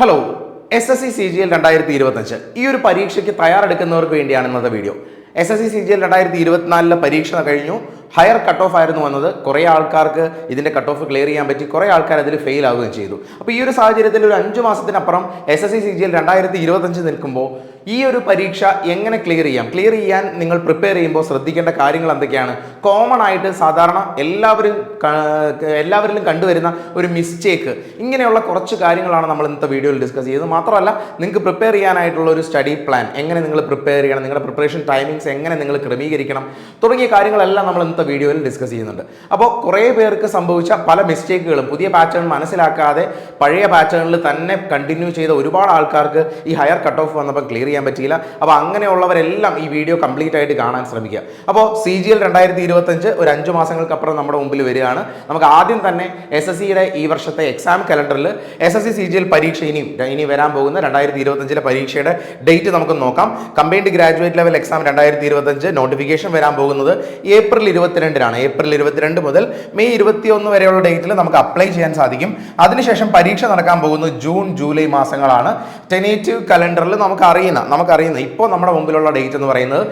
Hello SSC CGL 2025 ഈ ഒരു പരീക്ഷയ്ക്ക് തയ്യാറെടുക്കുന്നവർക്ക് വേണ്ടിയാണ് ഇന്നത്തെ വീഡിയോ. SSC CGL 2024 പരീക്ഷ കഴിഞ്ഞു. ഹയർ കട്ട് ഓഫ് ആയിരുന്നു വന്നത്. കുറേ ആൾക്കാർക്ക് ഇതിൻ്റെ കട്ട് ഓഫ് ക്ലിയർ ചെയ്യാൻ പറ്റി, കുറേ ആൾക്കാർ അതിൽ ഫെയിൽ ആവുകയും ചെയ്തു. അപ്പോൾ ഈ ഒരു സാഹചര്യത്തിൽ ഒരു 5 മാസത്തിനപ്പുറം SSC CGL 2025 നിൽക്കുമ്പോൾ ഈ ഒരു പരീക്ഷ എങ്ങനെ ക്ലിയർ ചെയ്യാൻ നിങ്ങൾ പ്രിപ്പയർ ചെയ്യുമ്പോൾ ശ്രദ്ധിക്കേണ്ട കാര്യങ്ങൾ എന്തൊക്കെയാണ്? കോമൺ ആയിട്ട് സാധാരണ എല്ലാവരിലും കണ്ടുവരുന്ന ഒരു മിസ്റ്റേക്ക്, ഇങ്ങനെയുള്ള കുറച്ച് കാര്യങ്ങളാണ് നമ്മൾ ഇന്നത്തെ വീഡിയോയിൽ ഡിസ്കസ് ചെയ്യുന്നത്. മാത്രമല്ല നിങ്ങൾക്ക് പ്രിപ്പയർ ചെയ്യാനായിട്ടുള്ള ഒരു സ്റ്റഡി പ്ലാൻ, എങ്ങനെ നിങ്ങൾ പ്രിപ്പയർ ചെയ്യണം, നിങ്ങളുടെ പ്രിപ്പറേഷൻ ടൈമിങ്സ് എങ്ങനെ നിങ്ങൾ ക്രമീകരിക്കണം തുടങ്ങിയ കാര്യങ്ങളെല്ലാം നമ്മൾ ഇന്നത്തെ വീഡിയോയിൽ ഡിസ്കസ് ചെയ്യുന്നുണ്ട്. അപ്പോൾ കുറേ പേർക്ക് സംഭവിച്ച പല മിസ്റ്റേക്കുകളും, പുതിയ പാറ്റേൺ മനസ്സിലാക്കാതെ പഴയ പാറ്റേണിൽ തന്നെ കണ്ടിന്യൂ ചെയ്ത ഒരുപാട് ആൾക്കാർക്ക് ഈ ഹയർ കട്ട് ഓഫ് വന്നപ്പോൾ ക്ലിയർ ചെയ്യാൻ പറ്റിയില്ല. അപ്പോൾ അങ്ങനെയുള്ളവരെല്ലാം ഈ വീഡിയോ കംപ്ലീറ്റ് ആയിട്ട് കാണാൻ ശ്രമിക്കുക. അപ്പോൾ CGL 2025 ഒരു 5 മാസങ്ങൾക്കപ്പുറം നമ്മുടെ മുമ്പിൽ വരികയാണ്. നമുക്ക് ആദ്യം തന്നെ SSCയുടെ ഈ വർഷത്തെ എക്സാം കലണ്ടറിൽ SSC CGL പരീക്ഷ ഇനി വരാൻ പോകുന്ന 2025 പരീക്ഷയുടെ ഡേറ്റ് നമുക്ക് നോക്കാം. Combined graduate level exam 2025 notification വരാൻ പോകുന്നത് ഏപ്രിൽ 22-നാണ്. ഏപ്രിൽ 22 മുതൽ മെയ് 21 വരെയുള്ള ഡേറ്റിൽ നമുക്ക് അപ്ലൈ ചെയ്യാൻ സാധിക്കും. അതിനുശേഷം പരീക്ഷ നടക്കാൻ പോകുന്നത് ജൂൺ ജൂലൈ മാസങ്ങളാണ്. ടെനേറ്റീവ് കലണ്ടറിൽ നമുക്കറിയുന്ന ഇപ്പോൾ നമ്മുടെ മുമ്പിലുള്ള ഡേറ്റ് എന്ന് പറയുന്നത്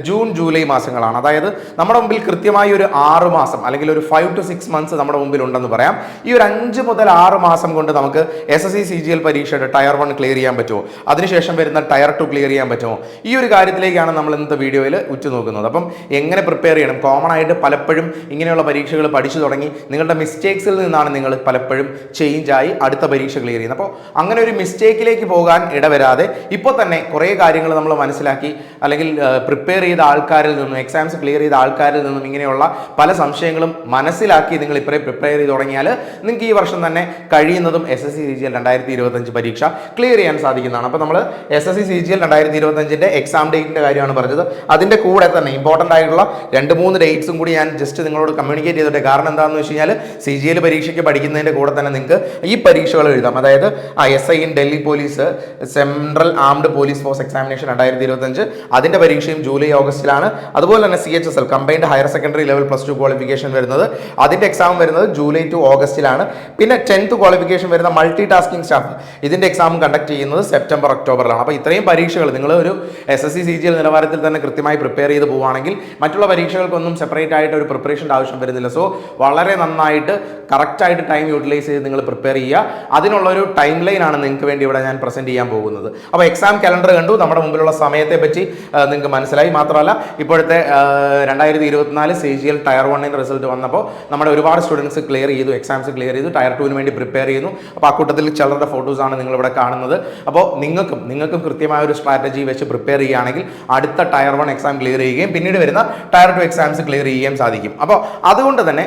ജൂൺ ജൂലൈ മാസങ്ങളാണ്. അതായത് നമ്മുടെ മുമ്പിൽ കൃത്യമായി ഒരു 6 മാസം അല്ലെങ്കിൽ ഒരു 5 to 6 months നമ്മുടെ മുമ്പിൽ ഉണ്ടെന്ന് പറയാം. ഈ ഒരു 5 മുതൽ 6 മാസം കൊണ്ട് നമുക്ക് SSC CGL പരീക്ഷയുടെ ടയർ 1 ക്ലിയർ ചെയ്യാൻ പറ്റുമോ, അതിനുശേഷം വരുന്ന ടയർ 2 ക്ലിയർ ചെയ്യാൻ പറ്റുമോ, ഈ ഒരു കാര്യത്തിലേക്കാണ് നമ്മൾ ഇന്നത്തെ വീഡിയോയിൽ ഉറ്റുനോക്കുന്നത്. അപ്പം എങ്ങനെ പ്രിപ്പയർ ചെയ്യണം? കോമൺ ആയിട്ട് പലപ്പോഴും ഇങ്ങനെയുള്ള പരീക്ഷകൾ പഠിച്ചു തുടങ്ങി നിങ്ങളുടെ മിസ്റ്റേക്സിൽ നിന്നാണ് നിങ്ങൾ പലപ്പോഴും ചേഞ്ചായി അടുത്ത പരീക്ഷ ക്ലിയർ ചെയ്യുന്നത്. അപ്പോൾ അങ്ങനെ ഒരു മിസ്റ്റേക്കിലേക്ക് പോകാൻ ഇടവരാതെ ഇപ്പോൾ തന്നെ കുറേ കാര്യങ്ങൾ നമ്മൾ മനസ്സിലാക്കി, അല്ലെങ്കിൽ പ്രിപ്പയർ ചെയ്ത ആൾക്കാരിൽ നിന്നും, എക്സാംസ് ക്ലിയർ ചെയ്ത ആൾക്കാരിൽ നിന്നും ഇങ്ങനെയുള്ള പല സംശയങ്ങളും മനസ്സിലാക്കി നിങ്ങൾ ഇപ്പോഴേ പ്രിപ്പയർ ചെയ്ത് തുടങ്ങിയാൽ നിങ്ങൾക്ക് ഈ വർഷം തന്നെ കഴിയുന്നതും SSC CGL 2025 പരീക്ഷ ക്ലിയർ ചെയ്യാൻ സാധിക്കുന്നതാണ്. അപ്പോൾ നമ്മൾ SSC CGL 2025 എക്സാം ഡേറ്റിൻ്റെ കാര്യമാണ് പറഞ്ഞത്. അതിൻ്റെ കൂടെ തന്നെ ഇമ്പോർട്ടൻ്റ് ആയിട്ടുള്ള 2-3 ഡേറ്റ്സും കൂടി ഞാൻ ജസ്റ്റ് നിങ്ങളോട് കമ്മ്യൂണിക്കേറ്റ് ചെയ്തിട്ട്, കാരണം എന്താണെന്ന് വെച്ച് കഴിഞ്ഞാൽ CGL പരീക്ഷയ്ക്ക് പഠിക്കുന്നതിൻ്റെ കൂടെ തന്നെ നിങ്ങൾക്ക് ഈ പരീക്ഷകൾ എഴുതാം. അതായത് SI in Delhi police, central armed police force examination 2025, അതിൻ്റെ പരീക്ഷയും ജൂലൈ ഓഗസ്റ്റിലാണ്. അതുപോലെ തന്നെ CHSL combined higher secondary level +2 qualification വരുന്നത്, അതിൻ്റെ എക്സാം വരുന്നത് ജൂലൈ to ഓഗസ്റ്റിലാണ്. പിന്നെ 10th ക്വാളിഫിക്കേഷൻ വരുന്ന മൾട്ടി ടാസ്കിംഗ് സ്റ്റാഫ്, ഇതിൻ്റെ എക്സാം കണ്ടക്ട് ചെയ്യുന്നത് സെപ്റ്റംബർ ഒക്ടോബറിലാണ്. അപ്പോൾ ഇത്രയും പരീക്ഷകൾ നിങ്ങൾ ഒരു SSC CGL നിലവാരത്തിൽ തന്നെ കൃത്യമായി പ്രിപ്പയർ ചെയ്ത് പോവുകയാണെങ്കിൽ മറ്റുള്ള പരീക്ഷകൾക്കൊന്നും സെപ്പറേറ്റ് ആയിട്ട് ഒരു പ്രിപ്പറേഷൻ്റെ ആവശ്യം വരുന്നില്ല. സോ വളരെ നന്നായിട്ട് കറക്റ്റായിട്ട് ടൈം യൂട്ടിലൈസ് ചെയ്ത് നിങ്ങൾ പ്രിപ്പയർ ചെയ്യുക. അതിനുള്ളൊരു ടൈം ലൈനാണ് നിങ്ങൾക്ക് വേണ്ടി ഇവിടെ ഞാൻ പ്രസൻറ്റ് ചെയ്യാൻ പോകുന്നത്. അപ്പോൾ എക്സാം കലണ്ടർ കണ്ടു, നമ്മുടെ മുമ്പിലുള്ള സമയത്തെ പറ്റി നിങ്ങൾക്ക് മനസ്സിലായി. മാത്രമല്ല ഇപ്പോഴത്തെ 2024 CGL ടയർ 1 റിസൾട്ട് വന്നപ്പോൾ നമ്മുടെ ഒരുപാട് സ്റ്റുഡൻസ് ക്ലിയർ ചെയ്തു, എക്സാംസ് ക്ലിയർ ചെയ്തു, ടയർ 2 വേണ്ടി പ്രിപ്പയർ ചെയ്യുന്നു. അപ്പോൾ ആ കൂട്ടത്തിൽ ചിലരുടെ ഫോട്ടോസാണ് നിങ്ങളിവിടെ കാണുന്നത്. അപ്പോൾ നിങ്ങൾക്കും കൃത്യമായ ഒരു സ്ട്രാറ്റജി വെച്ച് പ്രിപ്പയർ ചെയ്യുകയാണെങ്കിൽ അടുത്ത ടയർ 1 എക്സാം ക്ലിയർ ചെയ്യുകയും പിന്നീട് വരുന്ന ടയർ 2 എക്സാംസ് ക്ലിയർ ചെയ്യുകയും സാധിക്കും. അപ്പോൾ അതുകൊണ്ട് തന്നെ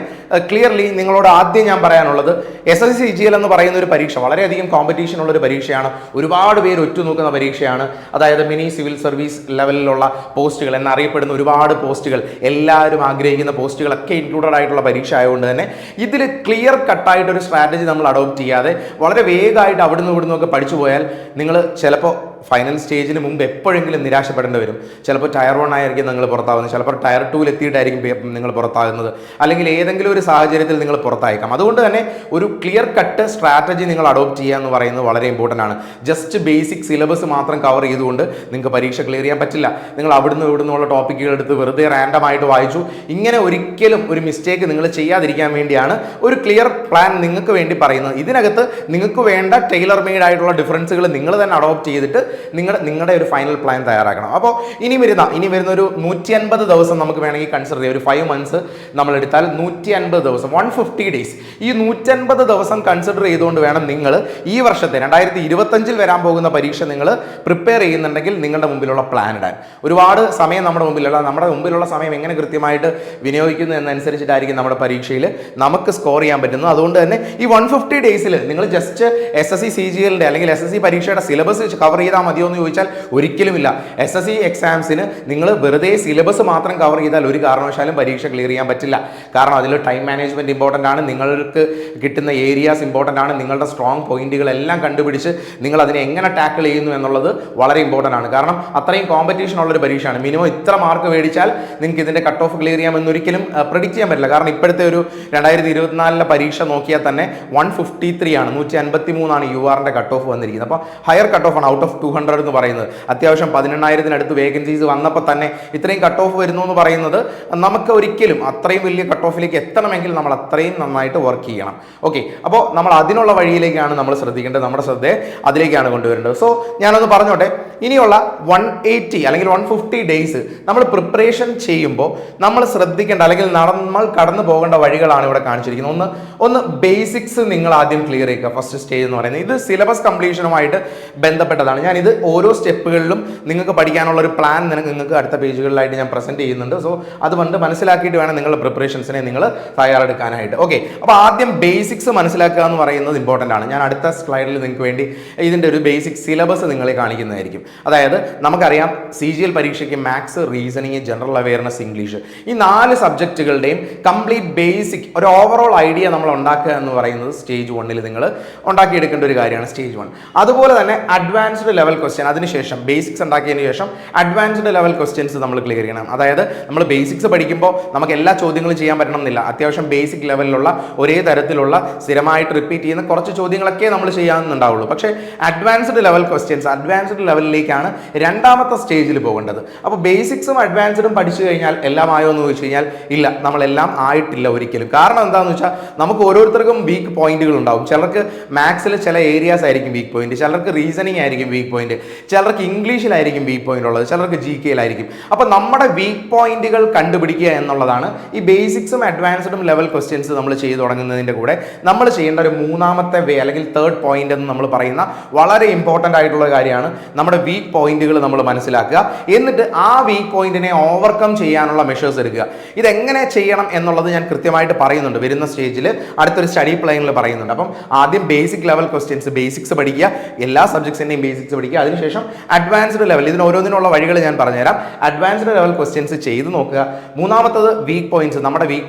ക്ലിയർലി നിങ്ങളോട് ആദ്യം ഞാൻ പറയാനുള്ളത്, SSC CGL എന്ന് പറയുന്ന ഒരു പരീക്ഷ വളരെയധികം കോമ്പറ്റീഷൻ ഉള്ളൊരു പരീക്ഷയാണ്. ഒരുപാട് പേര് ഒറ്റുനോക്കുന്ന പരീക്ഷയാണ്. അതായത് മിനി സിവിൽ സർവീസ് ലെവലിലുള്ള പോസ്റ്റുകൾ എന്നറിയപ്പെടുന്ന ഒരുപാട് പോസ്റ്റുകൾ, എല്ലാവരും ആഗ്രഹിക്കുന്ന പോസ്റ്റുകളൊക്കെ ഇൻക്ലൂഡഡ് ആയിട്ടുള്ള പരീക്ഷ ആയതുകൊണ്ട് തന്നെ ഇതിൽ ക്ലിയർ കട്ടായിട്ടൊരു സ്ട്രാറ്റജി നമ്മൾ അഡോപ്റ്റ് ചെയ്യാതെ വളരെ വേഗമായിട്ട് അവിടുന്ന് ഇവിടുന്നൊക്കെ പഠിച്ചു പോയാൽ നിങ്ങൾ ചിലപ്പോൾ ഫൈനൽ സ്റ്റേജിന് മുമ്പ് എപ്പോഴെങ്കിലും നിരാശപ്പെടേണ്ടി വരും. ചിലപ്പോൾ ടയർ 1 ആയിരിക്കും നിങ്ങൾ പുറത്താകുന്നത്, ചിലപ്പോൾ ടയർ 2 എത്തിയിട്ടായിരിക്കും നിങ്ങൾ പുറത്താകുന്നത്, അല്ലെങ്കിൽ ഏതെങ്കിലും ഒരു സാഹചര്യത്തിൽ നിങ്ങൾ പുറത്തായേക്കാം. അതുകൊണ്ട് തന്നെ ഒരു ക്ലിയർ കട്ട് സ്ട്രാറ്റജി നിങ്ങൾ അഡോപ്റ്റ് ചെയ്യുക എന്ന് പറയുന്നത് വളരെ ഇമ്പോർട്ടൻ്റ് ആണ്. ജസ്റ്റ് ബേസിക് സിലബസ് മാത്രം കവർ ചെയ്തുകൊണ്ട് നിങ്ങൾക്ക് പരീക്ഷ ക്ലിയർ ചെയ്യാൻ പറ്റില്ല. നിങ്ങൾ അവിടുന്ന് ഇവിടുന്നുള്ള ടോപ്പിക്കുകൾ എടുത്ത് വെറുതെ റാൻഡമായിട്ട് വായിച്ചു, ഇങ്ങനെ ഒരിക്കലും ഒരു മിസ്റ്റേക്ക് നിങ്ങൾ ചെയ്യാതിരിക്കാൻ വേണ്ടിയാണ് ഒരു ക്ലിയർ പ്ലാൻ നിങ്ങൾക്ക് വേണ്ടി പറയുന്നത്. ഇതിനകത്ത് നിങ്ങൾക്ക് വേണ്ട ടൈലർ മെയ്ഡ് ആയിട്ടുള്ള ഡിഫറൻസുകൾ നിങ്ങൾ തന്നെ അഡോപ്റ്റ് ചെയ്തിട്ട് നിങ്ങളുടെ ഒരു ഫൈനൽ പ്ലാൻ തയ്യാറാക്കണം. അപ്പോൾ ഇനി വരുന്ന ഒരു 150 ദിവസം നമുക്ക് വേണമെങ്കിൽ കൺസിഡർ ചെയ്യാം. ഒരു 5 months നമ്മൾ എടുത്താൽ 150 ദിവസം, 150 days. ഈ 150 ദിവസം കൺസിഡർ ചെയ്തുകൊണ്ട് വേണം നിങ്ങൾ ഈ വർഷത്തെ 2025 വരാൻ പോകുന്ന പരീക്ഷ നിങ്ങൾ പ്രിപ്പയർ ചെയ്യുന്നുണ്ടെങ്കിൽ നിങ്ങളുടെ മുമ്പിലുള്ള പ്ലാൻ ഇടാൻ. ഒരുപാട് സമയം നമ്മുടെ മുമ്പിലുള്ള സമയം എങ്ങനെ കൃത്യമായിട്ട് വിനിയോഗിക്കുന്നു എന്നനുസരിച്ചിട്ടായിരിക്കും നമ്മുടെ പരീക്ഷയിൽ നമുക്ക് സ്കോർ ചെയ്യാൻ പറ്റുന്നത്. അതുകൊണ്ട് തന്നെ ഈ 150 days നിങ്ങൾ ജസ്റ്റ് SSC CGL അല്ലെങ്കിൽ SSC പരീക്ഷയുടെ സിലബസ് കവർ ചെയ്ത ചെയ്താൽ മതിയോ എന്ന് ചോദിച്ചാൽ ഒരിക്കലുമില്ല. SSC എക്സാംസിന് നിങ്ങൾ വെറുതെ സിലബസ് മാത്രം കവർ ചെയ്താൽ ഒരു കാരണവശാലും പരീക്ഷ ക്ലിയർ ചെയ്യാൻ പറ്റില്ല. കാരണം അതിൽ ടൈം മാനേജ്മെന്റ് ഇമ്പോർട്ടൻ്റ് ആണ്, നിങ്ങൾക്ക് കിട്ടുന്ന ഏരിയാസ് ഇമ്പോർട്ടൻ്റ് ആണ്, നിങ്ങളുടെ സ്ട്രോങ് പോയിന്റുകളെല്ലാം കണ്ടുപിടിച്ച് നിങ്ങൾ അതിനെ എങ്ങനെ ടാക്കിൾ ചെയ്യുന്നു എന്നുള്ളത് വളരെ ഇമ്പോർട്ടൻ്റ് ആണ്. കാരണം അത്രയും കോമ്പറ്റീഷൻ ഉള്ളൊരു പരീക്ഷയാണ്. മിനിമം ഇത്ര മാർക്ക് മേടിച്ചാൽ നിങ്ങൾക്ക് ഇതിൻ്റെ കട്ട് ഓഫ് ക്ലിയർ ചെയ്യാമെന്നൊരിക്കലും പ്രെഡിക്റ്റ് ചെയ്യാൻ പറ്റില്ല. കാരണം ഇപ്പോഴത്തെ ഒരു 2024 പരീക്ഷ നോക്കിയാൽ തന്നെ 153 ആണ്, 153 URന്റെ കട്ട് ഓഫ് വന്നിരിക്കുന്നത്. അപ്പോൾ ഹയർ കട്ട് ഓഫ് ആണ് ഔട്ട് ഓഫ് 200 എന്ന് പറയുന്നത്. അത്യാവശ്യം 18,000 വേക്കൻസീസ് വന്നപ്പോൾ തന്നെ ഇത്രയും കട്ട് ഓഫ് വരുന്നു എന്ന് പറയുന്നത് നമുക്ക് ഒരിക്കലും അത്രയും വലിയ കട്ട് ഓഫിലേക്ക് എത്തണമെങ്കിൽ നമ്മൾ അത്രയും നന്നായിട്ട് വർക്ക് ചെയ്യണം. ഓക്കെ, അപ്പോൾ നമ്മൾ അതിനുള്ള വഴിയിലേക്കാണ് നമ്മൾ ശ്രദ്ധിക്കേണ്ടത്, നമ്മുടെ ശ്രദ്ധയെ അതിലേക്കാണ് കൊണ്ടുവരേണ്ടത്. സോ ഞാനൊന്ന് പറഞ്ഞോട്ടെ, ഇനിയുള്ള 180 അല്ലെങ്കിൽ 150 ഡേയ്സ് നമ്മൾ പ്രിപ്പറേഷൻ ചെയ്യുമ്പോൾ നമ്മൾ ശ്രദ്ധിക്കേണ്ട അല്ലെങ്കിൽ നമ്മൾ കടന്നു പോകേണ്ട വഴികളാണ് ഇവിടെ കാണിച്ചിരിക്കുന്നത്. ഒന്ന് ബേസിക്സ് നിങ്ങൾ ആദ്യം ക്ലിയർ ചെയ്യുക. ഫസ്റ്റ് സ്റ്റേജ് എന്ന് പറയുന്നത് ഇത് സിലബസ് കംപ്ലീഷനുമായിട്ട് ബന്ധപ്പെട്ടതാണ്. ഞാനിത് ഓരോ സ്റ്റെപ്പുകളിലും നിങ്ങൾക്ക് പഠിക്കാനുള്ള ഒരു പ്ലാൻ നിങ്ങൾക്ക് അടുത്ത പേജുകളിലായിട്ട് ഞാൻ പ്രസന്റ് ചെയ്യുന്നുണ്ട്. സോ അതുകൊണ്ട് മനസ്സിലാക്കിയിട്ട് വേണം നിങ്ങളുടെ പ്രിപ്പറേഷൻസിനെ നിങ്ങൾ തയ്യാറെടുക്കാനായിട്ട്. ഓക്കെ, അപ്പോൾ ആദ്യം ബേസിക്സ് മനസ്സിലാക്കുക എന്ന് പറയുന്നത് ഇമ്പോർട്ടൻ്റ് ആണ്. ഞാൻ അടുത്ത സ്ലൈഡിൽ നിങ്ങൾക്ക് വേണ്ടി ഇതിൻ്റെ ഒരു ബേസിക് സിലബസ് നിങ്ങളെ കാണിക്കുന്നതായിരിക്കും. അതായത് നമുക്കറിയാം CGL പരീക്ഷയ്ക്ക് maths, reasoning, general awareness, English ഈ 4 സബ്ജക്റ്റുകളുടെയും കംപ്ലീറ്റ് ബേസിക് ഒരു ഓവറോൾ ഐഡിയ നമ്മൾ ഉണ്ടാക്കുക എന്ന് പറയുന്നത് സ്റ്റേജ് 1 നിങ്ങൾ ഉണ്ടാക്കിയെടുക്കേണ്ട ഒരു കാര്യമാണ് സ്റ്റേജ് 1. അതുപോലെ തന്നെ അഡ്വാൻസ്ഡ് ലെവൽ ക്വസ്റ്റ്യൻ, അതിനുശേഷം ബേസിക്സ് ഉണ്ടാക്കിയതിന് ശേഷം അഡ്വാൻസ്ഡ് ലെവൽ ക്വസ്റ്റ്യൻസ് നമ്മൾ ക്ലിയർ ചെയ്യണം. അതായത് നമ്മൾ ബേസിക്സ് പഠിക്കുമ്പോൾ നമുക്ക് എല്ലാ ചോദ്യങ്ങളും ചെയ്യാൻ പറ്റണമെന്നില്ല. അത്യാവശ്യം ബേസിക് ലെവലിലുള്ള ഒരേ തരത്തിലുള്ള സ്ഥിരമായിട്ട് റിപ്പീറ്റ് ചെയ്യുന്ന കുറച്ച് ചോദ്യങ്ങളൊക്കെ നമ്മൾ ചെയ്യാവുന്നുണ്ടാവുള്ളൂ. പക്ഷേ അഡ്വാൻസ്ഡ് ലെവൽ ക്വസ്റ്റ്യൻസ്, അഡ്വാൻസ്ഡ് ലെവലിലേക്കാണ് രണ്ടാമത്തെ സ്റ്റേജിൽ പോകേണ്ടത്. അപ്പോൾ ബേസിക്സും അഡ്വാൻസ്ഡും പഠിച്ചു കഴിഞ്ഞാൽ എല്ലാം ആയോ എന്ന് ചോദിച്ചു കഴിഞ്ഞാൽ ഇല്ല, നമ്മളെല്ലാം ആയിട്ടില്ല ഒരിക്കലും. കാരണം എന്താണെന്ന് വെച്ചാൽ നമുക്ക് ഓരോരുത്തർക്കും വീക്ക് പോയിന്റുകൾ ഉണ്ടാവും. ചിലർക്ക് മാത്സിൽ ചില ഏരിയാസ് ആയിരിക്കും വീക്ക് പോയിന്റ്, ചിലർക്ക് റീസണിങ് ആയിരിക്കും വീക്ക് പോയിന്റ്, ചിലർക്ക് ഇംഗ്ലീഷിലായിരിക്കും വീക്ക് പോയിന്റ് ഉള്ളത്, ചിലർക്ക് GK-യിലായിരിക്കും. അപ്പോൾ നമ്മുടെ വീക്ക് പോയിന്റുകൾ കണ്ടുപിടിക്കുക എന്നുള്ളതാണ് ഈ ബേസിക്സും അഡ്വാൻസ്ഡും ലെവൽ ക്വസ്റ്റ്യൻസ് നമ്മൾ ചെയ്തു തുടങ്ങുന്നതിൻ്റെ കൂടെ നമ്മൾ ചെയ്യേണ്ട ഒരു മൂന്നാമത്തെ വേ അല്ലെങ്കിൽ തേർഡ് പോയിന്റ് എന്ന് നമ്മൾ പറയുന്ന വളരെ ഇമ്പോർട്ടൻ്റ് ആയിട്ടുള്ള കാര്യമാണ്. നമ്മുടെ വീക്ക് പോയിന്റുകൾ നമ്മൾ മനസ്സിലാക്കുക, എന്നിട്ട് ആ വീക്ക് പോയിന്റിനെ ഓവർകം ചെയ്യാനുള്ള മെഷേഴ്സ് എടുക്കുക. ഇതെങ്ങനെ ചെയ്യണം എന്നുള്ളത് ഞാൻ കൃത്യമായിട്ട് പറയുന്നുണ്ട്, വരുന്ന സ്റ്റേജിൽ അടുത്തൊരു സ്റ്റഡി പ്ലാനിൽ പറയുന്നുണ്ട്. അപ്പം ആദ്യം ബേസിക് ലെവൽ ക്വസ്റ്റ്യൻസ്, ബേസിക്സ് പഠിക്കുക, എല്ലാ സബ്ജക്ട്സിൻ്റെയും ബേസിക്സ് പഠിക്കുക. അതിനുശേഷം അഡ്വാൻസ്ഡ് ലെവൽ, ഇതിന് ഓരോന്നിനുള്ള വഴികൾ ഞാൻ പറഞ്ഞുതരാം. അഡ്വാൻസ്ഡ് ലെവൽ ക്വസ്റ്റ്യൻസ് ചെയ്ത് നോക്കുക. മൂന്നാമത്തത് വീക്ക് പോയിന്റ്സ്, നമ്മുടെ വീക്ക്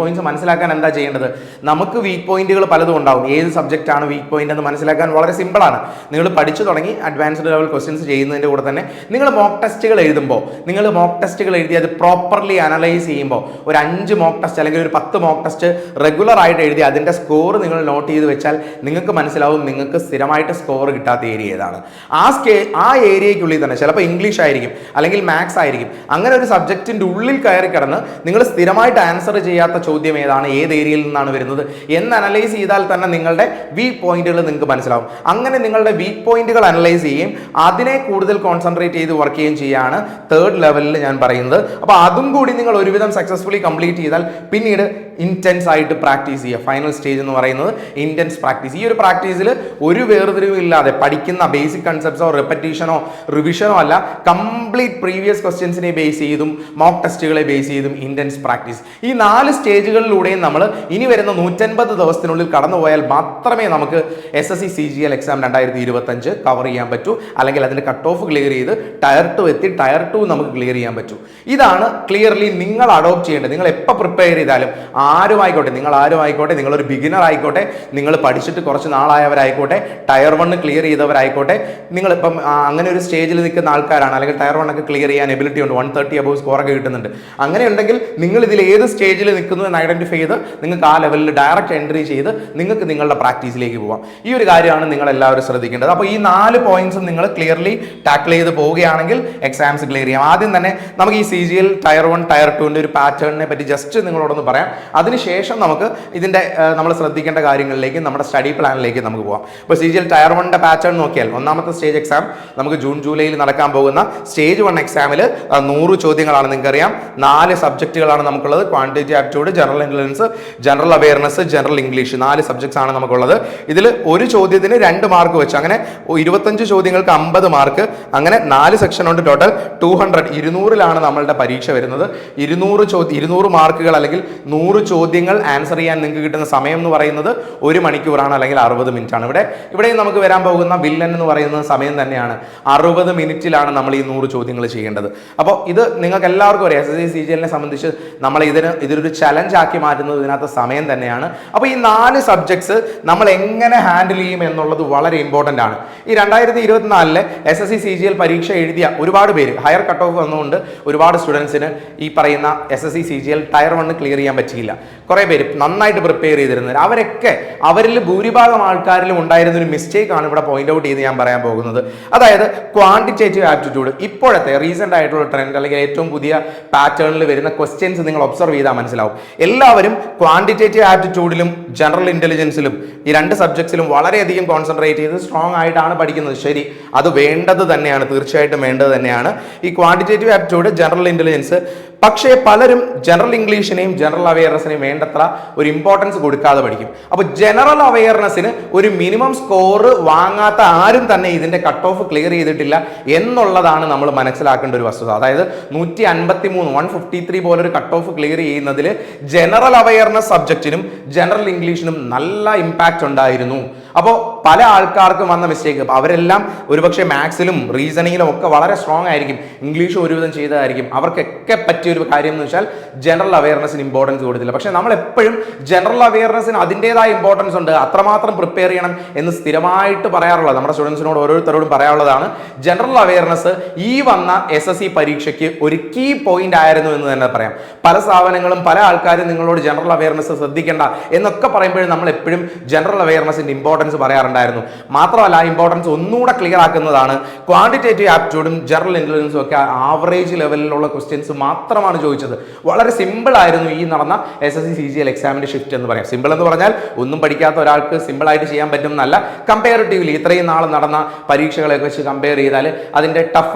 പോയിന്റ്സ് മനസ്സിലാക്കാൻ എന്താ ചെയ്യേണ്ടത്? നമുക്ക് വീക്ക് പോയിന്റുകൾ പലതും ഉണ്ടാവും. ഏത് സബ്ജക്റ്റ് ആണ് വീക്ക് പോയിന്റ് എന്ന് മനസ്സിലാക്കാൻ വളരെ സിമ്പിളാണ്. നിങ്ങൾ പഠിച്ചു തുടങ്ങി അഡ്വാൻസ്ഡ് ലെവൽ ക്വസ്റ്റ്യൻസ് ചെയ്യുന്നതിൻ്റെ കൂടെ തന്നെ നിങ്ങൾ മോക്ക് ടെസ്റ്റുകൾ എഴുതുമ്പോൾ, നിങ്ങൾ മോക്ക് ടെസ്റ്റുകൾ എഴുതി അത് പ്രോപ്പർലി അനലൈസ് ചെയ്യുമ്പോൾ ഒരു 5 മോക്ക് ടെസ്റ്റ് അല്ലെങ്കിൽ ഒരു 10 മോക്ക് ടെസ്റ്റ് റെഗുലർ ആയിട്ട് എഴുതി അതിൻ്റെ സ്കോർ നിങ്ങൾ നോട്ട് ചെയ്ത് വെച്ചാൽ നിങ്ങൾക്ക് മനസ്സിലാവും നിങ്ങൾക്ക് സ്ഥിരമായിട്ട് സ്കോർ കിട്ടാത്ത ഏരിയ ഏതാണ്. ആ ഏരിയയ്ക്കുള്ളിൽ തന്നെ ചിലപ്പോൾ ഇംഗ്ലീഷ് ആയിരിക്കും അല്ലെങ്കിൽ മാത്സ് ആയിരിക്കും. അങ്ങനെ ഒരു സബ്ജക്റ്റിൻ്റെ ഉള്ളിൽ കയറി കിടന്ന് നിങ്ങൾ സ്ഥിരമായിട്ട് ആൻസർ ചെയ്യാത്ത ചോദ്യം ഏതാണ്, ഏത് ഏരിയയിൽ നിന്നാണ് വരുന്നത് എന്ന് അനലൈസ് ചെയ്താൽ തന്നെ നിങ്ങളുടെ വീക്ക് പോയിന്റുകൾ നിങ്ങൾക്ക് മനസ്സിലാവും. അങ്ങനെ നിങ്ങളുടെ വീക്ക് പോയിന്റുകൾ അനലൈസ് ചെയ്യുകയും അതിനെ കൂടുതൽ കോൺസെൻട്രേറ്റ് ചെയ്ത് വർക്ക് ചെയ്യുകയും ചെയ്യുകയാണ് തേർഡ് ലെവലിൽ ഞാൻ പറയുന്നത്. അപ്പോൾ അതും കൂടി നിങ്ങൾ ഒരുവിധം സക്സസ്ഫുള്ളി കംപ്ലീറ്റ് ചെയ്താൽ പിന്നീട് ഇൻറ്റൻസ് ആയിട്ട് പ്രാക്ടീസ് ചെയ്യുക. ഫൈനൽ സ്റ്റേജ് എന്ന് പറയുന്നത് ഇൻറ്റൻസ് പ്രാക്ടീസ്. ഈ ഒരു പ്രാക്ടീസിൽ ഒരു വേർതിരിവും ഇല്ലാതെ പഠിക്കുന്ന ബേസിക് കൺസെപ്റ്റ്സോ റിപ്പറ്റീഷനോ റിവിഷനോ അല്ല, കംപ്ലീറ്റ് പ്രീവിയസ് ക്വസ്റ്റ്യൻസിനെ ബേസ് ചെയ്തും മോക്ക് ടെസ്റ്റുകളെ ബേസ് ചെയ്തും ഇൻറ്റൻസ് പ്രാക്ടീസ്. ഈ 4 സ്റ്റേജുകളിലൂടെയും നമ്മൾ ഇനി വരുന്ന 150 ദിവസത്തിനുള്ളിൽ കടന്നുപോയാൽ മാത്രമേ നമുക്ക് SSC CGL എക്സാം 2025 കവർ ചെയ്യാൻ പറ്റൂ, അല്ലെങ്കിൽ അതിൻ്റെ കട്ട് ഓഫ് ക്ലിയർ ചെയ്ത് ടയർ 2 എത്തി ടയർ 2 നമുക്ക് ക്ലിയർ ചെയ്യാൻ പറ്റൂ. ഇതാണ് ക്ലിയർലി നിങ്ങൾ അഡോപ്റ്റ് ചെയ്യേണ്ടത്. നിങ്ങൾ എപ്പോൾ പ്രിപ്പയർ ചെയ്താലും ആരും ആയിക്കോട്ടെ, നിങ്ങളൊരു ബിഗിനർ ആയിക്കോട്ടെ, നിങ്ങൾ പഠിച്ചിട്ട് കുറച്ച് നാളായവരായിക്കോട്ടെ, ടയർ 1 ക്ലിയർ ചെയ്തവരായിക്കോട്ടെ, നിങ്ങളിപ്പം അങ്ങനെ ഒരു സ്റ്റേജിൽ നിൽക്കുന്ന ആൾക്കാരാണ്, അല്ലെങ്കിൽ ടയർ 1 ഒക്കെ ക്ലിയർ ചെയ്യാൻ എബിലിറ്റി ഉണ്ട്, 130 അബോവ് സ്കോറൊക്കെ കിട്ടുന്നുണ്ട്. അങ്ങനെ ഉണ്ടെങ്കിൽ നിങ്ങൾ ഇതിൽ ഏത് സ്റ്റേജിൽ നിൽക്കുന്നു എന്ന് ഐഡന്റിഫൈ ചെയ്ത് നിങ്ങൾക്ക് ആ ലെവലിൽ ഡയറക്റ്റ് എൻട്രി ചെയ്ത് നിങ്ങൾക്ക് നിങ്ങളുടെ പ്രാക്ടീസിലേക്ക് പോകാം. ഈ ഒരു കാര്യമാണ് നിങ്ങൾ എല്ലാവരും ശ്രദ്ധിക്കേണ്ടത്. അപ്പോൾ ഈ 4 പോയിന്റ്സും നിങ്ങൾ ക്ലിയർലി ടാക്കിൾ ചെയ്ത് പോവുകയാണെങ്കിൽ എക്സാംസ് ക്ലിയർ ചെയ്യാം. ആദ്യം തന്നെ നമുക്ക് ഈ CGL ടയർ 1 ടയർ 2ൻ്റെ ഒരു പാറ്റേണിനെ പറ്റി ജസ്റ്റ് നിങ്ങളോടൊന്ന് പറയാം. അതിനുശേഷം നമുക്ക് ഇതിൻ്റെ നമ്മൾ ശ്രദ്ധിക്കേണ്ട കാര്യങ്ങളിലേക്ക്, നമ്മുടെ സ്റ്റഡി പ്ലാനിലേക്ക് നമുക്ക് പോകാം. ഇപ്പോൾ CGL ടയർ 1ൻ്റെ പാറ്റേൺ നോക്കിയാൽ ഒന്നാമത്തെ സ്റ്റേജ് എക്സാം നമുക്ക് ജൂൺ ജൂലൈയിൽ നടക്കാൻ പോകുന്ന സ്റ്റേജ് 1 എക്സാമിൽ 100 ചോദ്യങ്ങളാണ്. നിങ്ങൾക്കറിയാം 4 സബ്ജക്റ്റുകളാണ് നമുക്കുള്ളത്. Quantity aptitude, general intelligence, general awareness, general English, 4 subjects ആണ് നമുക്കുള്ളത്. ഇതിൽ ഒരു ചോദ്യത്തിന് 2 മാർക്ക് വെച്ച് അങ്ങനെ 25 ചോദ്യങ്ങൾക്ക് 50 മാർക്ക്, അങ്ങനെ 4 സെക്ഷൻ ഉണ്ട്. ടോട്ടൽ 200 200ലാണ് നമ്മളുടെ പരീക്ഷ വരുന്നത്. 200 മാർക്കുകൾ അല്ലെങ്കിൽ 100 ചോദ്യങ്ങൾ ആൻസർ ചെയ്യാൻ നിങ്ങൾക്ക് കിട്ടുന്ന സമയം എന്ന് പറയുന്നത് 1 മണിക്കൂറാണ്, അല്ലെങ്കിൽ 60 മിനിറ്റ് ആണ്. ഇവിടെയും നമുക്ക് വരാൻ പോകുന്ന വില്ലൻ എന്ന് പറയുന്ന സമയം തന്നെയാണ്. 60 മിനിറ്റിലാണ് നമ്മൾ ഈ 100 ചോദ്യങ്ങൾ ചെയ്യേണ്ടത്. അപ്പോൾ ഇത് നിങ്ങൾക്ക് എല്ലാവർക്കും അറിയാം, SSC CGL സംബന്ധിച്ച് നമ്മൾ ഇതൊരു ചലഞ്ച് ആക്കി മാറ്റുന്നത് ഇതിനകത്ത് സമയം തന്നെയാണ്. അപ്പോൾ ഈ 4 സബ്ജക്ട്സ് നമ്മൾ എങ്ങനെ ഹാൻഡിൽ ചെയ്യും എന്നുള്ളത് വളരെ ഇമ്പോർട്ടൻ്റ് ആണ്. ഈ 2024 SSC CGL പരീക്ഷ എഴുതിയ ഒരുപാട് പേര്, ഹയർ കട്ട് ഓഫ് വന്നുകൊണ്ട് ഒരുപാട് സ്റ്റുഡൻസിന് ഈ പറയുന്ന SSC CGL ടയർ 1 ക്ലിയർ ചെയ്യാൻ പറ്റിയില്ല. കുറേ പേര് നന്നായിട്ട് പ്രിപ്പയർ ചെയ്തിരുന്നത്, അവരിൽ ഭൂരിഭാഗം ആൾക്കാരിലും ഉണ്ടായിരുന്ന ഒരു മിസ്റ്റേക്ക് ആണ് ഇവിടെ പോയിന്റ് ഔട്ട് ചെയ്ത് ഞാൻ പറയാൻ പോകുന്നത്. അതായത് ക്വാണ്ടിറ്റേറ്റീവ് ആപ്റ്റിറ്റ്യൂഡ്. ഇപ്പോഴത്തെ റീസെന്റ് ആയിട്ടുള്ള ട്രെൻഡ് അല്ലെങ്കിൽ ഏറ്റവും പുതിയ പാറ്റേണിൽ വരുന്ന ക്വസ്റ്റ്യൻസ് നിങ്ങൾ ഒബ്സർവ് ചെയ്താൽ മനസ്സിലാവും. എല്ലാവരും ക്വാണ്ടിറ്റേറ്റീവ് ആപ്റ്റിറ്റ്യൂഡിലും ജനറൽ ഇന്റലിജൻസിലും ഈ 2 സബ്ജക്ട്സിലും വളരെയധികം കോൺസെൻട്രേറ്റ് ചെയ്ത് സ്ട്രോങ് ആയിട്ടാണ് പഠിക്കുന്നത്. ശരി, അത് വേണ്ടത് തന്നെയാണ്, തീർച്ചയായിട്ടും വേണ്ടത് തന്നെയാണ് ഈ ക്വാണ്ടിറ്റേറ്റീവ് ആപ്റ്റിറ്റ്യൂഡ്, ജനറൽ ഇന്റലിജൻസ്. പക്ഷേ പലരും ജനറൽ ഇംഗ്ലീഷിനെയും ജനറൽ അവയർനെസ്സിനെയും വേണ്ടത്ര ഒരു ഇമ്പോർട്ടൻസ് കൊടുക്കാതെ പഠിക്കും. അപ്പോൾ ജനറൽ അവയർനെസ്സിന് ഒരു മിനിമം സ്കോർ വാങ്ങാത്ത ആരും തന്നെ ഇതിന്റെ കട്ട് ഓഫ് ക്ലിയർ ചെയ്തിട്ടില്ല എന്നുള്ളതാണ് നമ്മൾ മനസ്സിലാക്കേണ്ട ഒരു വസ്തുത. അതായത് 153 പോലൊരു കട്ട് ഓഫ് ക്ലിയർ ചെയ്യുന്നതിൽ ജനറൽ അവയർനെസ് സബ്ജക്റ്റിനും ജനറൽ ഇംഗ്ലീഷിനും നല്ല ഇമ്പാക്റ്റ് ഉണ്ടായിരുന്നു. അപ്പോൾ പല ആൾക്കാർക്കും വന്ന മിസ്റ്റേക്ക്, അവരെല്ലാം ഒരുപക്ഷെ മാത്സിലും റീസണിങ്ങിലും ഒക്കെ വളരെ സ്ട്രോങ് ആയിരിക്കും, ഇംഗ്ലീഷ് ഒരുവിധം ചെയ്തതായിരിക്കും. അവർക്കൊക്കെ പറ്റിയ ഒരു കാര്യം എന്ന് വെച്ചാൽ ജനറൽ അവയർനെസ്സിന് ഇമ്പോർട്ടൻസ് കൊടുത്തില്ല. പക്ഷെ നമ്മൾ എപ്പോഴും ജനറൽ അവയർനെസ്സിന് അതിൻ്റെതായ ഇമ്പോർട്ടൻസ് ഉണ്ട്, അത്രമാത്രം പ്രിപ്പയർ ചെയ്യണം എന്ന് സ്ഥിരമായിട്ട് പറയാറുള്ളത്, നമ്മുടെ സ്റ്റുഡൻസിനോട് ഓരോരുത്തരോടും പറയാനുള്ളതാണ്. ജനറൽ അവയർനെസ് ഈ വന്ന SSC പരീക്ഷയ്ക്ക് ഒരു കീ പോയിന്റ് ആയിരുന്നു എന്ന് തന്നെ പറയാം. പല സ്ഥാപനങ്ങളും പല ആൾക്കാരും നിങ്ങളോട് ജനറൽ അവയർനെസ് ശ്രദ്ധിക്കേണ്ട എന്നൊക്കെ പറയുമ്പോഴും നമ്മൾ എപ്പോഴും ജനറൽ അവയർനെസ്സിന്റെ ഇമ്പോർട്ടൻസ് പറയാറുണ്ടായിരുന്നു. മാത്രമല്ല, ഇമ്പോർട്ടൻസ് ഒന്നുകൂടെ ക്ലിയർ ആക്കുന്നതാണ് ക്വാണ്ടിറ്റേറ്റീവ് ആപ്റ്റിറ്റ്യൂഡും ജനറൽ ഇന്റലിജൻസും ഒക്കെ ആവറേജ് ലെവലിലുള്ള ക്വസ്റ്റ്യൻസ് മാത്രമാണ് ചോദിച്ചത്. വളരെ സിമ്പിൾ ആയിരുന്നു ഈ നടന്ന SSC CGL എക്സാമിന്റെ ഷിഫ്റ്റ് എന്ന് പറയാം. സിമ്പിൾ എന്ന് പറഞ്ഞാൽ ഒന്നും പഠിക്കാത്ത ഒരാൾക്ക് സിമ്പിൾ ആയിട്ട് ചെയ്യാൻ പറ്റും എന്നല്ല, കമ്പാരിറ്റീവ്ലി ഇത്രയും നാൾ നടന്ന പരീക്ഷകളെ വെച്ച് കമ്പയർ ചെയ്താൽ അതിന്റെ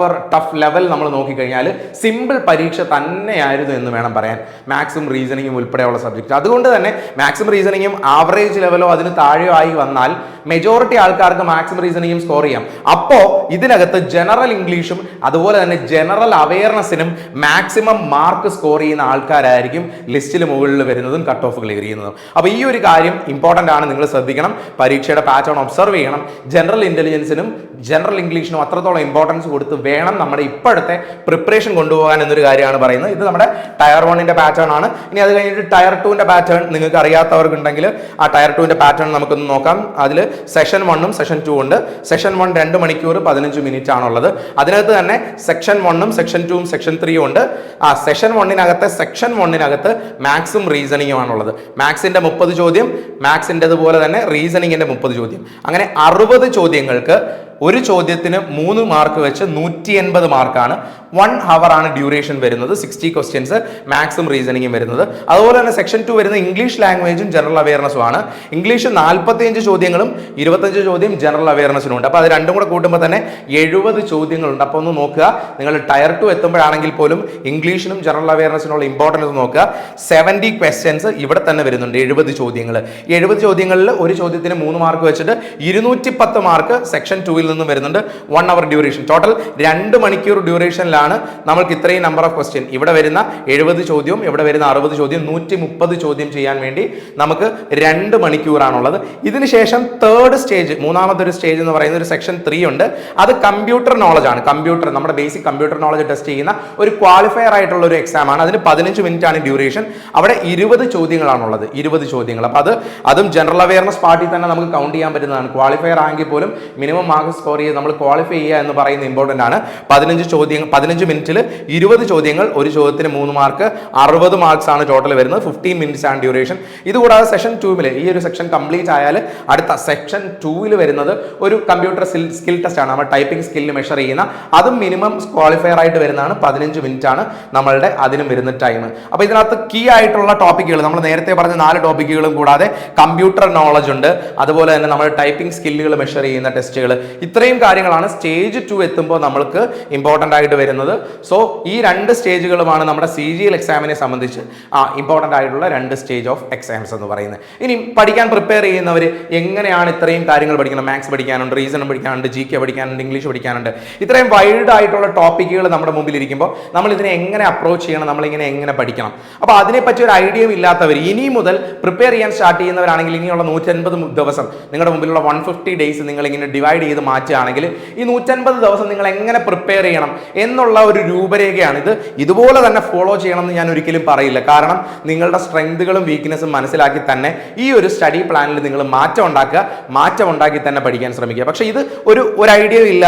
ടഫ് ലെവൽ നമ്മൾ നോക്കിക്കഴിഞ്ഞാൽ സിമ്പിൾ പരീക്ഷ തന്നെയായിരുന്നു എന്ന് വേണം പറയാൻ, മാത്സും റീസണിങ്ങും ഉൾപ്പെടെയുള്ള സബ്ജക്റ്റ്. അതുകൊണ്ട് തന്നെ മാത്സും റീസണിങ്ങും ആവറേജ് ലെവലോ അതിന് താഴെയോ ആയി വന്നാൽ മെജോറിറ്റി ആൾക്കാർക്ക് മാത്സും റീസണിങ്ങും സ്കോർ ചെയ്യാം. അപ്പോൾ ഇതിനകത്ത് ജനറൽ ഇംഗ്ലീഷും അതുപോലെ തന്നെ ജനറൽ അവയർനെസ്സിനും മാക്സിമം മാർക്ക് സ്കോർ ചെയ്യുന്ന ആൾക്കാരായിരിക്കും ലിസ്റ്റിൽ മുകളിൽ വരുന്നതും കട്ട് ഓഫ് ക്ലിയർ ചെയ്യുന്നതും. അപ്പോൾ ഈ ഒരു കാര്യം ഇമ്പോർട്ടൻ്റ് ആണ്, നിങ്ങൾ ശ്രദ്ധിക്കണം. പരീക്ഷയുടെ പാറ്റേൺ ഒബ്സർവ് ചെയ്യണം. ജനറൽ ഇന്റലിജൻസിനും ജനറൽ ഇംഗ്ലീഷിനും അത്രത്തോളം ഇമ്പോർട്ടൻസ് കൊടുത്ത് വേണം നമ്മുടെ ഇപ്പോഴത്തെ പ്രിപ്പറേഷൻ കൊണ്ടുപോകാൻ എന്നൊരു കാര്യമാണ് പറയുന്നത്. ഇത് നമ്മുടെ ടയർ 1 പാറ്റേൺ ആണ്. ഇനി അത് കഴിഞ്ഞിട്ട് ടയർ 2 പാറ്റേൺ നിങ്ങൾക്ക് അറിയാത്തവർക്കുണ്ടെങ്കിൽ ആ ടയർ 2 പാറ്റേൺ നമുക്കൊന്ന് നോക്കാം. അതിൽ സെഷൻ 1ഉം സെഷൻ 2 ഉണ്ട്. സെഷൻ 1 2 മണിക്കൂർ 15 മിനിറ്റ് ആണുള്ളത്. അതിനകത്ത് തന്നെ സെക്ഷൻ 1ഉം സെക്ഷൻ 2ഉം സെക്ഷൻ 3ഉം ഉണ്ട്. സെഷൻ 1നകത്ത് മാത്സും റീസണിങ്ങും ആണുള്ളത്. മാത്സിന്റെ 30 ചോദ്യം, മാത്സിൻ്റെതുപോലെ തന്നെ റീസണിങ്ങിന്റെ 30 ചോദ്യം. അങ്ങനെ 60 ചോദ്യങ്ങൾക്ക് ഒരു ചോദ്യത്തിന് 3 മാർക്ക് വെച്ച് 180 മാർക്കാണ്. 1 hour ആണ് ഡ്യൂറേഷൻ വരുന്നത്. 60 ക്വസ്റ്റ്യൻസ്, മാത്സും റീസണിങ്ങും വരുന്നത്. അതുപോലെ തന്നെ സെക്ഷൻ 2 വരുന്ന ഇംഗ്ലീഷ് ലാംഗ്വേജും ജനറൽ അവയർനെസ്സും ആണ്. ഇംഗ്ലീഷ് 45 ചോദ്യങ്ങളും 25 ചോദ്യം ജനറൽ അവയർനെസ്സിനും ഉണ്ട്. അപ്പോൾ അത് രണ്ടും കൂടെ കൂട്ടുമ്പോൾ തന്നെ 70 ചോദ്യങ്ങളുണ്ട്. അപ്പോൾ ഒന്ന് നോക്കുക, നിങ്ങൾ ടയർ 2 എത്തുമ്പോഴാണെങ്കിൽ പോലും ഇംഗ്ലീഷിനും ജനറൽ അവയർനെസ്സിനുള്ള ഇമ്പോർട്ടൻസ് നോക്കുക. 70 ക്വസ്റ്റ്യൻസ് ഇവിടെ തന്നെ വരുന്നുണ്ട്, 70 ചോദ്യങ്ങൾ. 70 ചോദ്യങ്ങളിൽ ഒരു ചോദ്യത്തിന് 3 മാർക്ക് വെച്ചിട്ട് 210 മാർക്ക് സെക്ഷൻ 2 നിന്നും വരുന്നുണ്ട്. 1 hour ഡ്യൂറേഷൻ. ടോട്ടൽ 2 മണിക്കൂർ ഡ്യൂറേഷനിലാണ് നമ്മൾക്ക് ഇത്രയും നമ്പർ ഓഫ് ക്വസ്റ്റ്യൻ. ഇവിടെ വരുന്ന 70 ചോദ്യവും ഇവിടെ വരുന്ന 60 ചോദ്യം, 130 ചോദ്യം ചെയ്യാൻ വേണ്ടി നമുക്ക് 2 മണിക്കൂറാണുള്ളത്. ഇതിനുശേഷം തേർഡ് സ്റ്റേജ്, മൂന്നാമത്തെ ഒരു സ്റ്റേജ് എന്ന് പറയുന്ന ഒരു സെക്ഷൻ 3 ഉണ്ട്. അത് കമ്പ്യൂട്ടർ നോളജ് ആണ്. നമ്മുടെ ബേസിക് കമ്പ്യൂട്ടർ നോളജ് ടെസ്റ്റ് ചെയ്യുന്ന ഒരു ക്വാളിഫയർ ആയിട്ടുള്ള ഒരു എക്സാം ആണ്. അതിന് 15 മിനിറ്റ് ആണ് ഡ്യൂറേഷൻ. അവിടെ 20 ചോദ്യങ്ങളാണുള്ളത്, 20 ചോദ്യങ്ങൾ. അപ്പോൾ അതും ജനറൽ അവയർനെസ് പാർട്ടിൽ തന്നെ നമുക്ക് കൗണ്ട് ചെയ്യാൻ പറ്റുന്നതാണ്. ക്വാളിഫയർ ആണെങ്കിൽ പോലും മിനിമം മാർക്ക് സ്കോർ ചെയ്ത് നമ്മൾ ക്വാളിഫൈ ചെയ്യുക എന്ന് പറയുന്നത് ഇമ്പോർട്ടൻ്റ് ആണ്. 15 മിനിറ്റിൽ 20 ചോദ്യങ്ങൾ, ഒരു ചോദ്യത്തിന് 3 മാർക്ക്, 60 മാർക്സ് ആണ് ടോട്ടൽ വരുന്നത്. 15 മിനിറ്റ്സ് ആണ് ഡ്യൂറേഷൻ. ഇതുകൂടാതെ സെഷൻ 2 ഈ ഒരു സെക്ഷൻ കംപ്ലീറ്റ് ആയാൽ അടുത്ത സെക്ഷൻ 2 വരുന്നത് ഒരു കമ്പ്യൂട്ടർ സ്കിൽ ടെസ്റ്റ് ആണ്. നമ്മൾ ടൈപ്പിംഗ് സ്കില്ല് മെഷർ ചെയ്യുന്ന, അതും മിനിമം ക്വാളിഫയർ ആയിട്ട് വരുന്നതാണ്. 15 മിനിറ്റ് ആണ് നമ്മളുടെ അതിനും വരുന്ന ടൈം. അപ്പോൾ ഇതിനകത്ത് കീ ആയിട്ടുള്ള ടോപ്പിക്കുകൾ, നമ്മൾ നേരത്തെ പറഞ്ഞ 4 ടോപ്പിക്കുകളും കൂടാതെ കമ്പ്യൂട്ടർ നോളജ് ഉണ്ട്, അതുപോലെ തന്നെ നമ്മൾ ടൈപ്പിംഗ് സ്കില്ലുകൾ മെഷർ ചെയ്യുന്ന ടെസ്റ്റുകൾ, ഇത്രയും കാര്യങ്ങളാണ് സ്റ്റേജ് 2 എത്തുമ്പോൾ നമ്മൾക്ക് ഇമ്പോർട്ടൻ്റ് ആയിട്ട് വരുന്നത്. സോ ഈ 2 സ്റ്റേജുകളുമാണ് നമ്മുടെ CGL എക്സാമിനെ സംബന്ധിച്ച് ഇമ്പോർട്ടൻ്റ് ആയിട്ടുള്ള 2 സ്റ്റേജ് ഓഫ് എക്സാംസ് എന്ന് പറയുന്നത്. ഇനി പഠിക്കാൻ പ്രിപ്പയർ ചെയ്യുന്നവർ എങ്ങനെയാണ് ഇത്രയും കാര്യങ്ങൾ പഠിക്കണം? മാത്സ് പഠിക്കാനുണ്ട്, റീസൺ പഠിക്കാനുണ്ട്, GK പഠിക്കാനുണ്ട്, ഇംഗ്ലീഷ് പഠിക്കാനുണ്ട്. ഇത്രയും വൈഡ് ആയിട്ടുള്ള ടോപ്പിക്കുകൾ നമ്മുടെ മുമ്പിൽ ഇരിക്കുമ്പോൾ നമ്മൾ ഇതിനെ എങ്ങനെ അപ്രോച്ച് ചെയ്യണം, നമ്മളിങ്ങനെ എങ്ങനെ പഠിക്കണം? അപ്പോൾ അതിനെപ്പറ്റി ഒരു ഐഡിയയും ഇല്ലാത്തവർ ഇനി മുതൽ പ്രിപ്പയർ ചെയ്യാൻ സ്റ്റാർട്ട് ചെയ്യുന്നവരാണെങ്കിൽ ഇനിയുള്ള 150 ദിവസം നിങ്ങളുടെ മുമ്പിലുള്ള 150 ഡേയ്സ് നിങ്ങൾ ഇങ്ങനെ ഡിവൈഡ് ചെയ്ത് മാറ്റുകയാണെങ്കിൽ ഈ 150 ദിവസം നിങ്ങൾ എങ്ങനെ പ്രിപ്പയർ ചെയ്യണം എന്നുള്ള ഒരു രൂപരേഖയാണ് ഇത്. ഇതുപോലെ തന്നെ ഫോളോ ചെയ്യണം എന്ന് ഞാൻ ഒരിക്കലും പറയില്ല. കാരണം നിങ്ങളുടെ സ്ട്രെങ്തുകളും വീക്ക്നെസ്സും മനസ്സിലാക്കി തന്നെ ഈ ഒരു സ്റ്റഡി പ്ലാനിൽ നിങ്ങൾ മാറ്റം ഉണ്ടാക്കി തന്നെ പഠിക്കാൻ ശ്രമിക്കുക. പക്ഷേ ഇത് ഒരു ഐഡിയ ഇല്ല,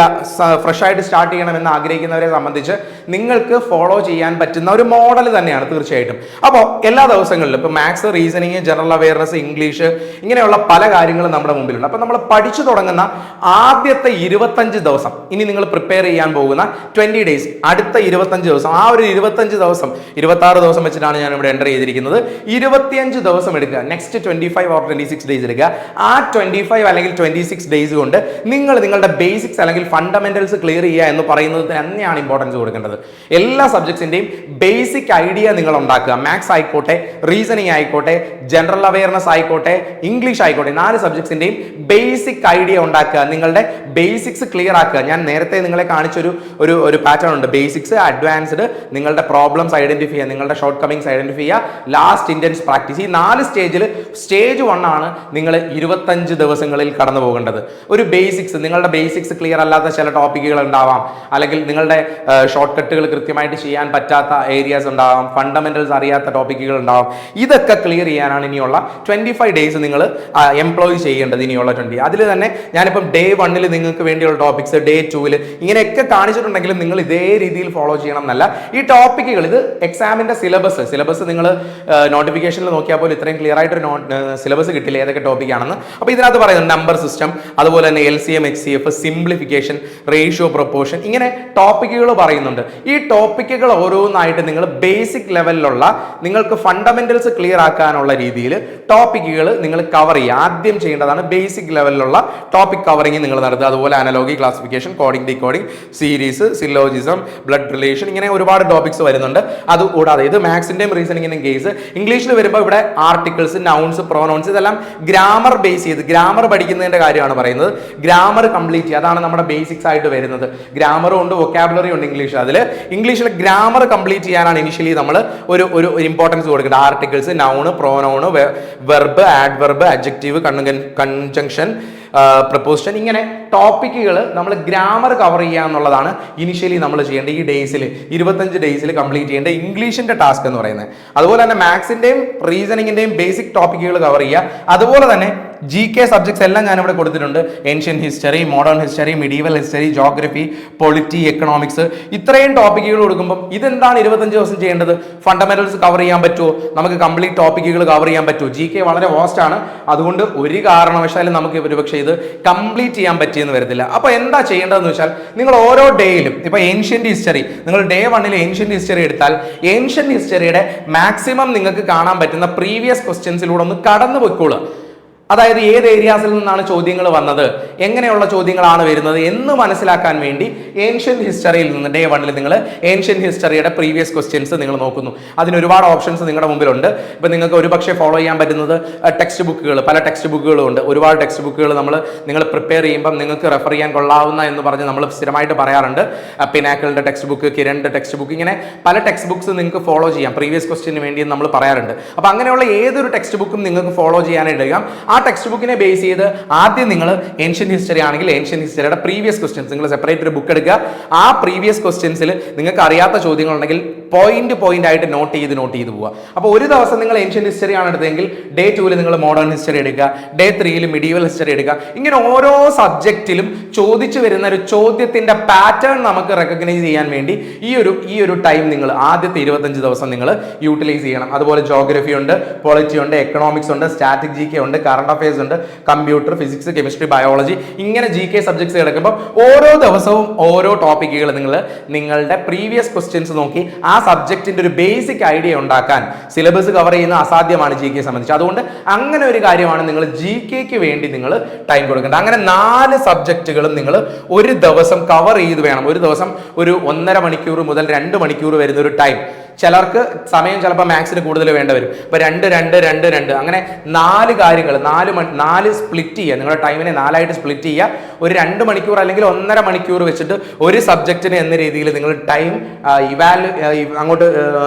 ഫ്രഷ് ആയിട്ട് സ്റ്റാർട്ട് ചെയ്യണമെന്ന് ആഗ്രഹിക്കുന്നവരെ സംബന്ധിച്ച് നിങ്ങൾക്ക് ഫോളോ ചെയ്യാൻ പറ്റുന്ന ഒരു മോഡൽ തന്നെയാണ് തീർച്ചയായിട്ടും. അപ്പോൾ എല്ലാ ദിവസങ്ങളിലും ഇപ്പോൾ maths, reasoning, general awareness, English ഇങ്ങനെയുള്ള പല കാര്യങ്ങളും നമ്മുടെ മുമ്പിലുണ്ട്. അപ്പോൾ നമ്മൾ പഠിച്ചു തുടങ്ങുന്ന ആദ്യത്തെ 25 ദിവസം, ഇനി നിങ്ങൾ പ്രിപ്പയർ ചെയ്യാൻ പോകുന്ന 20 ഡേയ്സ്, അടുത്ത 25 ദിവസം, ആ ഒരു 25 ദിവസം 26 ദിവസം വെച്ചിട്ടാണ് ഞാൻ ഇവിടെ എൻ്റർ ചെയ്തിരിക്കുന്നത്. 25 ദിവസം എടുക്കുക, നെക്സ്റ്റ് 25 ഓർ 26 ഡേയ്സ് എടുക്കുക. ആ 25 അല്ലെങ്കിൽ 26 ഡേയ്സ് കൊണ്ട് നിങ്ങളുടെ ബേസിക്സ് അല്ലെങ്കിൽ ഫണ്ടമെന്റൽസ് ക്ലിയർ ചെയ്യുക എന്ന് പറയുന്നത് തന്നെയാണ് ഇമ്പോർട്ടൻസ് കൊടുക്കേണ്ടത്. എല്ലാ സബ്ജക്ട്സിന്റെയും ബേസിക് ഐഡിയ നിങ്ങൾ ഉണ്ടാക്കുക. മാത്സ് ആയിക്കോട്ടെ, റീസണിങ് ആയിക്കോട്ടെ, ജനറൽ അവയർനെസ് ആയിക്കോട്ടെ, ഇംഗ്ലീഷ് ആയിക്കോട്ടെ, 4 സബ്ജക്ട്സിന്റെയും ബേസിക് ഐഡിയ ഉണ്ടാക്കുക, നിങ്ങളുടെ ബേസിക്സ് ക്ലിയർ ആക്കുക. ഞാൻ നേരത്തെ നിങ്ങളെ കാണിച്ചൊരു ഒരു പാറ്റേൺ ഉണ്ട്. ബേസിക്സ്, അഡ്വാൻസ്ഡ്, നിങ്ങളുടെ പ്രോബ്ലംസ് ഐഡന്റിഫൈ ചെയ്യുക, നിങ്ങളുടെ ഷോർട്ട് കമ്മിങ്സ് ഐഡന്റിഫൈ ചെയ്യുക, ലാസ്റ്റ് ഇന്റൻസ് പ്രാക്ടീസ്. ഈ 4 സ്റ്റേജിൽ സ്റ്റേജ് 1 ആണ് നിങ്ങൾ 25 ദിവസങ്ങളിൽ കടന്നു പോകേണ്ടത്. ഒരു ബേസിക്സ്, നിങ്ങളുടെ ബേസിക്സ് ക്ലിയർ അല്ലാത്ത ചില ടോപ്പിക്കുകൾ ഉണ്ടാവാം, അല്ലെങ്കിൽ നിങ്ങളുടെ ഷോർട്ട് കട്ടുകൾ കൃത്യമായിട്ട് ചെയ്യാൻ പറ്റാത്ത ഏരിയാസ് ഉണ്ടാവാം, ഫണ്ടമെന്റൽസ് അറിയാത്ത ടോപ്പിക്കുകൾ ഉണ്ടാവാം. ഇതൊക്കെ ക്ലിയർ ചെയ്യാനാണ് ഇനിയുള്ള 25 ഡേയ്സ് നിങ്ങൾ എംപ്ലോയ് ചെയ്യേണ്ടത്. ഇനിയുള്ള 20 അതിൽ തന്നെ ഞാനിപ്പം ഡേ 1 നിങ്ങൾക്ക് വേണ്ടിയുള്ള ടോപ്പിക്സ്, ഡേ 2 ഇങ്ങനെയൊക്കെ കാണിച്ചിട്ടുണ്ടെങ്കിലും നിങ്ങൾ ഇതേ രീതിയിൽ ഫോളോ ചെയ്യണം എന്നല്ല. ഈ ടോപ്പിക്കുകൾ, ഇത് എക്സാമിന്റെ സിലബസ് നിങ്ങൾ നോട്ടിഫിക്കേഷനിൽ നോക്കിയാൽ പോലും ഇത്രയും ക്ലിയർ ആയിട്ടൊരു സിലബസ് കിട്ടില്ല ഏതൊക്കെ ടോപ്പിക്കാണെന്ന്. അപ്പോൾ ഇതിനകത്ത് പറയുന്നത് നമ്പർ സിസ്റ്റം, അതുപോലെ തന്നെ LCM, HCF, simplification, ratio, proportion, ഇങ്ങനെ ടോപ്പിക്കുകൾ പറയുന്നുണ്ട്. ഈ ടോപ്പിക്കുകൾ ഓരോന്നായിട്ട് നിങ്ങൾ ബേസിക് ലെവലിലുള്ള നിങ്ങൾക്ക് ഫണ്ടമെന്റൽസ് ക്ലിയർ ആക്കാനുള്ള രീതിയിൽ ടോപ്പിക്കുകൾ നിങ്ങൾ കവർ ചെയ്യുക. ആദ്യം ചെയ്യേണ്ടതാണ് ബേസിക് ലെവലിലുള്ള ടോപ്പിക് കവറിങ് നിങ്ങൾ നടത്തുക. അതുപോലെ analogy, classification, coding, decoding, series, syllogism, blood relation, ഇങ്ങനെ ഒരുപാട് ടോപ്പിക്സ് വരുന്നുണ്ട്. അതുകൂടാതെ ഇത് മാത്സിന്റെയും റീസണിങ്ങിന്റെയും കേസ്. ഇംഗ്ലീഷിൽ വരുമ്പോൾ ഇവിടെ ആർട്ടിക്കിൾസ്, നൗൺസ്, പ്രോനൗൺസ്, ഇതെല്ലാം ഗ്രാമർ ബേസ് ചെയ്ത് ഗ്രാമർ പഠിക്കുന്നതിന്റെ കാര്യമാണ് പറയുന്നത്. ഗ്രാമർ കംപ്ലീറ്റ് ചെയ്യുക, അതാണ് നമ്മുടെ ബേസിക്സ് ആയിട്ട് വരുന്നത്. ഗ്രാമറും ഉണ്ട്, വൊക്കാബുലറി ഉണ്ട് ഇംഗ്ലീഷിൽ. ഇംഗ്ലീഷിൽ ഗ്രാമർ കംപ്ലീറ്റ് ചെയ്യാനാണ് ഇനിഷ്യലി നമ്മൾ ഒരു ഇമ്പോർട്ടൻസ് കൊടുക്കേണ്ടത്. Articles, noun, pronoun, verb, adverb, adjective, conjunction, preposition, ഇങ്ങനെ ടോപ്പിക്കുകൾ നമ്മൾ ഗ്രാമർ കവർ ചെയ്യുക എന്നുള്ളതാണ് ഇനിഷ്യലി നമ്മൾ ചെയ്യേണ്ട ഈ ഡേയ്സിൽ 25 ഡേയ്സിൽ കംപ്ലീറ്റ് ചെയ്യേണ്ട ഇംഗ്ലീഷിന്റെ ടാസ്ക് എന്ന് പറയുന്നത്. അതുപോലെ തന്നെ മാത്സിന്റെയും റീസണിങ്ങിന്റെയും ബേസിക് ടോപ്പിക്കുകൾ കവർ ചെയ്യുക. അതുപോലെ തന്നെ GK സബ്ജക്ട്സ് എല്ലാം ഞാനിവിടെ കൊടുത്തിട്ടുണ്ട്. Ancient history, modern history, medieval history, geography, polity, economics, ഇത്രയും ടോപ്പിക്കുകൾ കൊടുക്കുമ്പോൾ ഇതെന്താണ് 25 ദിവസം ചെയ്യേണ്ടത്? ഫണ്ടമെന്റൽസ് കവർ ചെയ്യാൻ പറ്റുമോ? നമുക്ക് കംപ്ലീറ്റ് ടോപ്പിക്കുകൾ കവർ ചെയ്യാൻ പറ്റുമോ? GK വളരെ വാസ്റ്റ് ആണ്, അതുകൊണ്ട് ഒരു കാരണവശാലും നമുക്ക് ഒരുപക്ഷെ ഇത് കംപ്ലീറ്റ് ചെയ്യാൻ പറ്റിയെന്ന് വരത്തില്ല. അപ്പോൾ എന്താ ചെയ്യേണ്ടതെന്ന് വെച്ചാൽ നിങ്ങൾ ഓരോ ഡേയിലും, ഇപ്പോൾ ഏൻഷ്യന്റ് ഹിസ്റ്ററി, നിങ്ങൾ ഡേ 1 ഏൻഷ്യന്റ് ഹിസ്റ്ററി എടുത്താൽ ഏൻഷ്യന്റ് ഹിസ്റ്ററിയുടെ മാക്സിമം നിങ്ങൾക്ക് കാണാൻ പറ്റുന്ന പ്രീവിയസ് ക്വസ്റ്റ്യൻസിലൂടെ ഒന്ന് കടന്നു പോയിക്കോളുക. അതായത് ഏത് ഏരിയാസിൽ നിന്നാണ് ചോദ്യങ്ങൾ വന്നത്, എങ്ങനെയുള്ള ചോദ്യങ്ങളാണ് വരുന്നത് എന്ന് മനസ്സിലാക്കാൻ വേണ്ടി ഏൻഷ്യന്റ് ഹിസ്റ്ററിയിൽ നിന്ന് ഡേ 1 നിങ്ങൾ ഏൻഷ്യന്റ് ഹിസ്റ്ററിയുടെ പ്രീവിയസ് ക്വസ്റ്റ്യൻസ് നിങ്ങൾ നോക്കുന്നു. അതിന് ഒരുപാട് ഓപ്ഷൻസ് നിങ്ങളുടെ മുമ്പിലുണ്ട്. ഇപ്പം നിങ്ങൾക്ക് ഒരുപക്ഷെ ഫോളോ ചെയ്യാൻ പറ്റുന്നത് ടെക്സ്റ്റ് ബുക്കുകൾ, പല ടെക്സ്റ്റ് ബുക്കുകളും ഉണ്ട്. ഒരുപാട് ടെക്സ്റ്റ് ബുക്കുകൾ നിങ്ങൾ പ്രിപ്പയർ ചെയ്യുമ്പം നിങ്ങൾക്ക് റെഫർ ചെയ്യാൻ കൊള്ളാവുന്ന എന്ന് പറഞ്ഞ് നമ്മൾ സ്ഥിരമായിട്ട് പറയാറുണ്ട്. പിനാക്കിളിന്റെ ടെക്സ്റ്റ് ബുക്ക്, കിരണിന്റെ ടെക്സ്റ്റ് ബുക്ക്, ഇങ്ങനെ പല ടെക്സ്റ്റ് ബുക്സ് നിങ്ങൾക്ക് ഫോളോ ചെയ്യാം പ്രീവിയസ് ക്വസ്റ്റ്യന് വേണ്ടി നമ്മൾ പറയാറുണ്ട്. അപ്പോൾ അങ്ങനെയുള്ള ഏതൊരു ടെക്സ്റ്റ് ബുക്കും നിങ്ങൾക്ക് ഫോളോ ചെയ്യാനായിട്ട് കഴിയാം. ആ ടെക്സ്റ്റ് ബുക്കിനെ ബേസ് ചെയ്ത് ആദ്യം നിങ്ങൾ ഏൻഷ്യന്റ് ഹിസ്റ്ററി ആണെങ്കിൽ ഏൻഷ്യന്റ് ഹിസ്റ്ററിയുടെ പ്രീവിയസ് ക്വസ്റ്റ്യൻസ് നിങ്ങൾ സെപ്പറേറ്റ് ഒരു ബുക്ക് എടുക്കുക. ആ പ്രീവിയസ് ക്വസ്റ്റ്യൻസിൽ നിങ്ങൾക്ക് അറിയാത്ത ചോദ്യങ്ങളുണ്ടെങ്കിൽ പോയിന്റ് ആയിട്ട് നോട്ട് ചെയ്ത് പോവുക. അപ്പോൾ ഒരു ദിവസം നിങ്ങൾ ഏൻഷ്യന്റ് ഹിസ്റ്ററി ആണ് എടുത്തതെങ്കിൽ ഡേ 2 നിങ്ങൾ മോഡേൺ ഹിസ്റ്ററി എടുക്കുക, ഡേ 3 മിഡീവൽ ഹിസ്റ്ററി എടുക്കുക. ഇങ്ങനെ ഓരോ സബ്ജക്റ്റിലും ചോദിച്ചു വരുന്ന ഒരു ചോദ്യത്തിന്റെ പാറ്റേൺ നമുക്ക് റെക്കഗ്നൈസ് ചെയ്യാൻ വേണ്ടി ഈ ഒരു ടൈം നിങ്ങൾ ആദ്യത്തെ 25 ദിവസം നിങ്ങൾ യൂട്ടിലൈസ് ചെയ്യണം. അതുപോലെ ജോഗ്രഫി ഉണ്ട്, പൊളിറ്റി ഉണ്ട്, എക്കണോമിക്സ് ഉണ്ട്, സ്റ്റാറ്റിക് GK ഉണ്ട്, കറണ്ട് അഫയേഴ്സ് ഉണ്ട്, കമ്പ്യൂട്ടർ, ഫിസിക്സ്, കെമിസ്ട്രി, ബയോളജി, ഇങ്ങനെ GK സബ്ജക്ട്സ് കിടക്കുമ്പോൾ ഓരോ ദിവസവും ഓരോ ടോപ്പിക്കുകൾ നിങ്ങളുടെ പ്രീവിയസ് ക്വസ്റ്റ്യൻസ് നോക്കി ആ സബ്ജക്റ്റിന്റെ ഒരു ബേസിക് ഐഡിയ ഉണ്ടാക്കാൻ സിലബസ് കവർ ചെയ്യുന്ന അസാധ്യമാണ് ജി കെ സംബന്ധിച്ച്. അതുകൊണ്ട് അങ്ങനെ ഒരു കാര്യമാണ് നിങ്ങൾ ജി കെക്ക് വേണ്ടി നിങ്ങൾ ടൈം കൊടുക്കേണ്ടത്. അങ്ങനെ 4 സബ്ജക്റ്റുകളും നിങ്ങൾ ഒരു ദിവസം കവർ ചെയ്ത് വേണം. ഒരു ദിവസം ഒരു 1.5 മണിക്കൂർ മുതൽ 2 മണിക്കൂർ വരുന്ന ഒരു ടൈം. ചിലർക്ക് സമയം ചിലപ്പോൾ മാത്സിന് കൂടുതൽ വേണ്ട വരും. ഇപ്പൊ 2 2 2 2 അങ്ങനെ 4 കാര്യങ്ങൾ 4 സ്പ്ലിറ്റ് ചെയ്യുക. നിങ്ങളുടെ ടൈമിനെ 4ആയിട്ട് സ്പ്ലിറ്റ് ചെയ്യുക. ഒരു 2 മണിക്കൂർ അല്ലെങ്കിൽ 1.5 മണിക്കൂർ വെച്ചിട്ട് ഒരു സബ്ജക്റ്റിന് എന്ന രീതിയിൽ നിങ്ങൾ ടൈം അങ്ങോട്ട്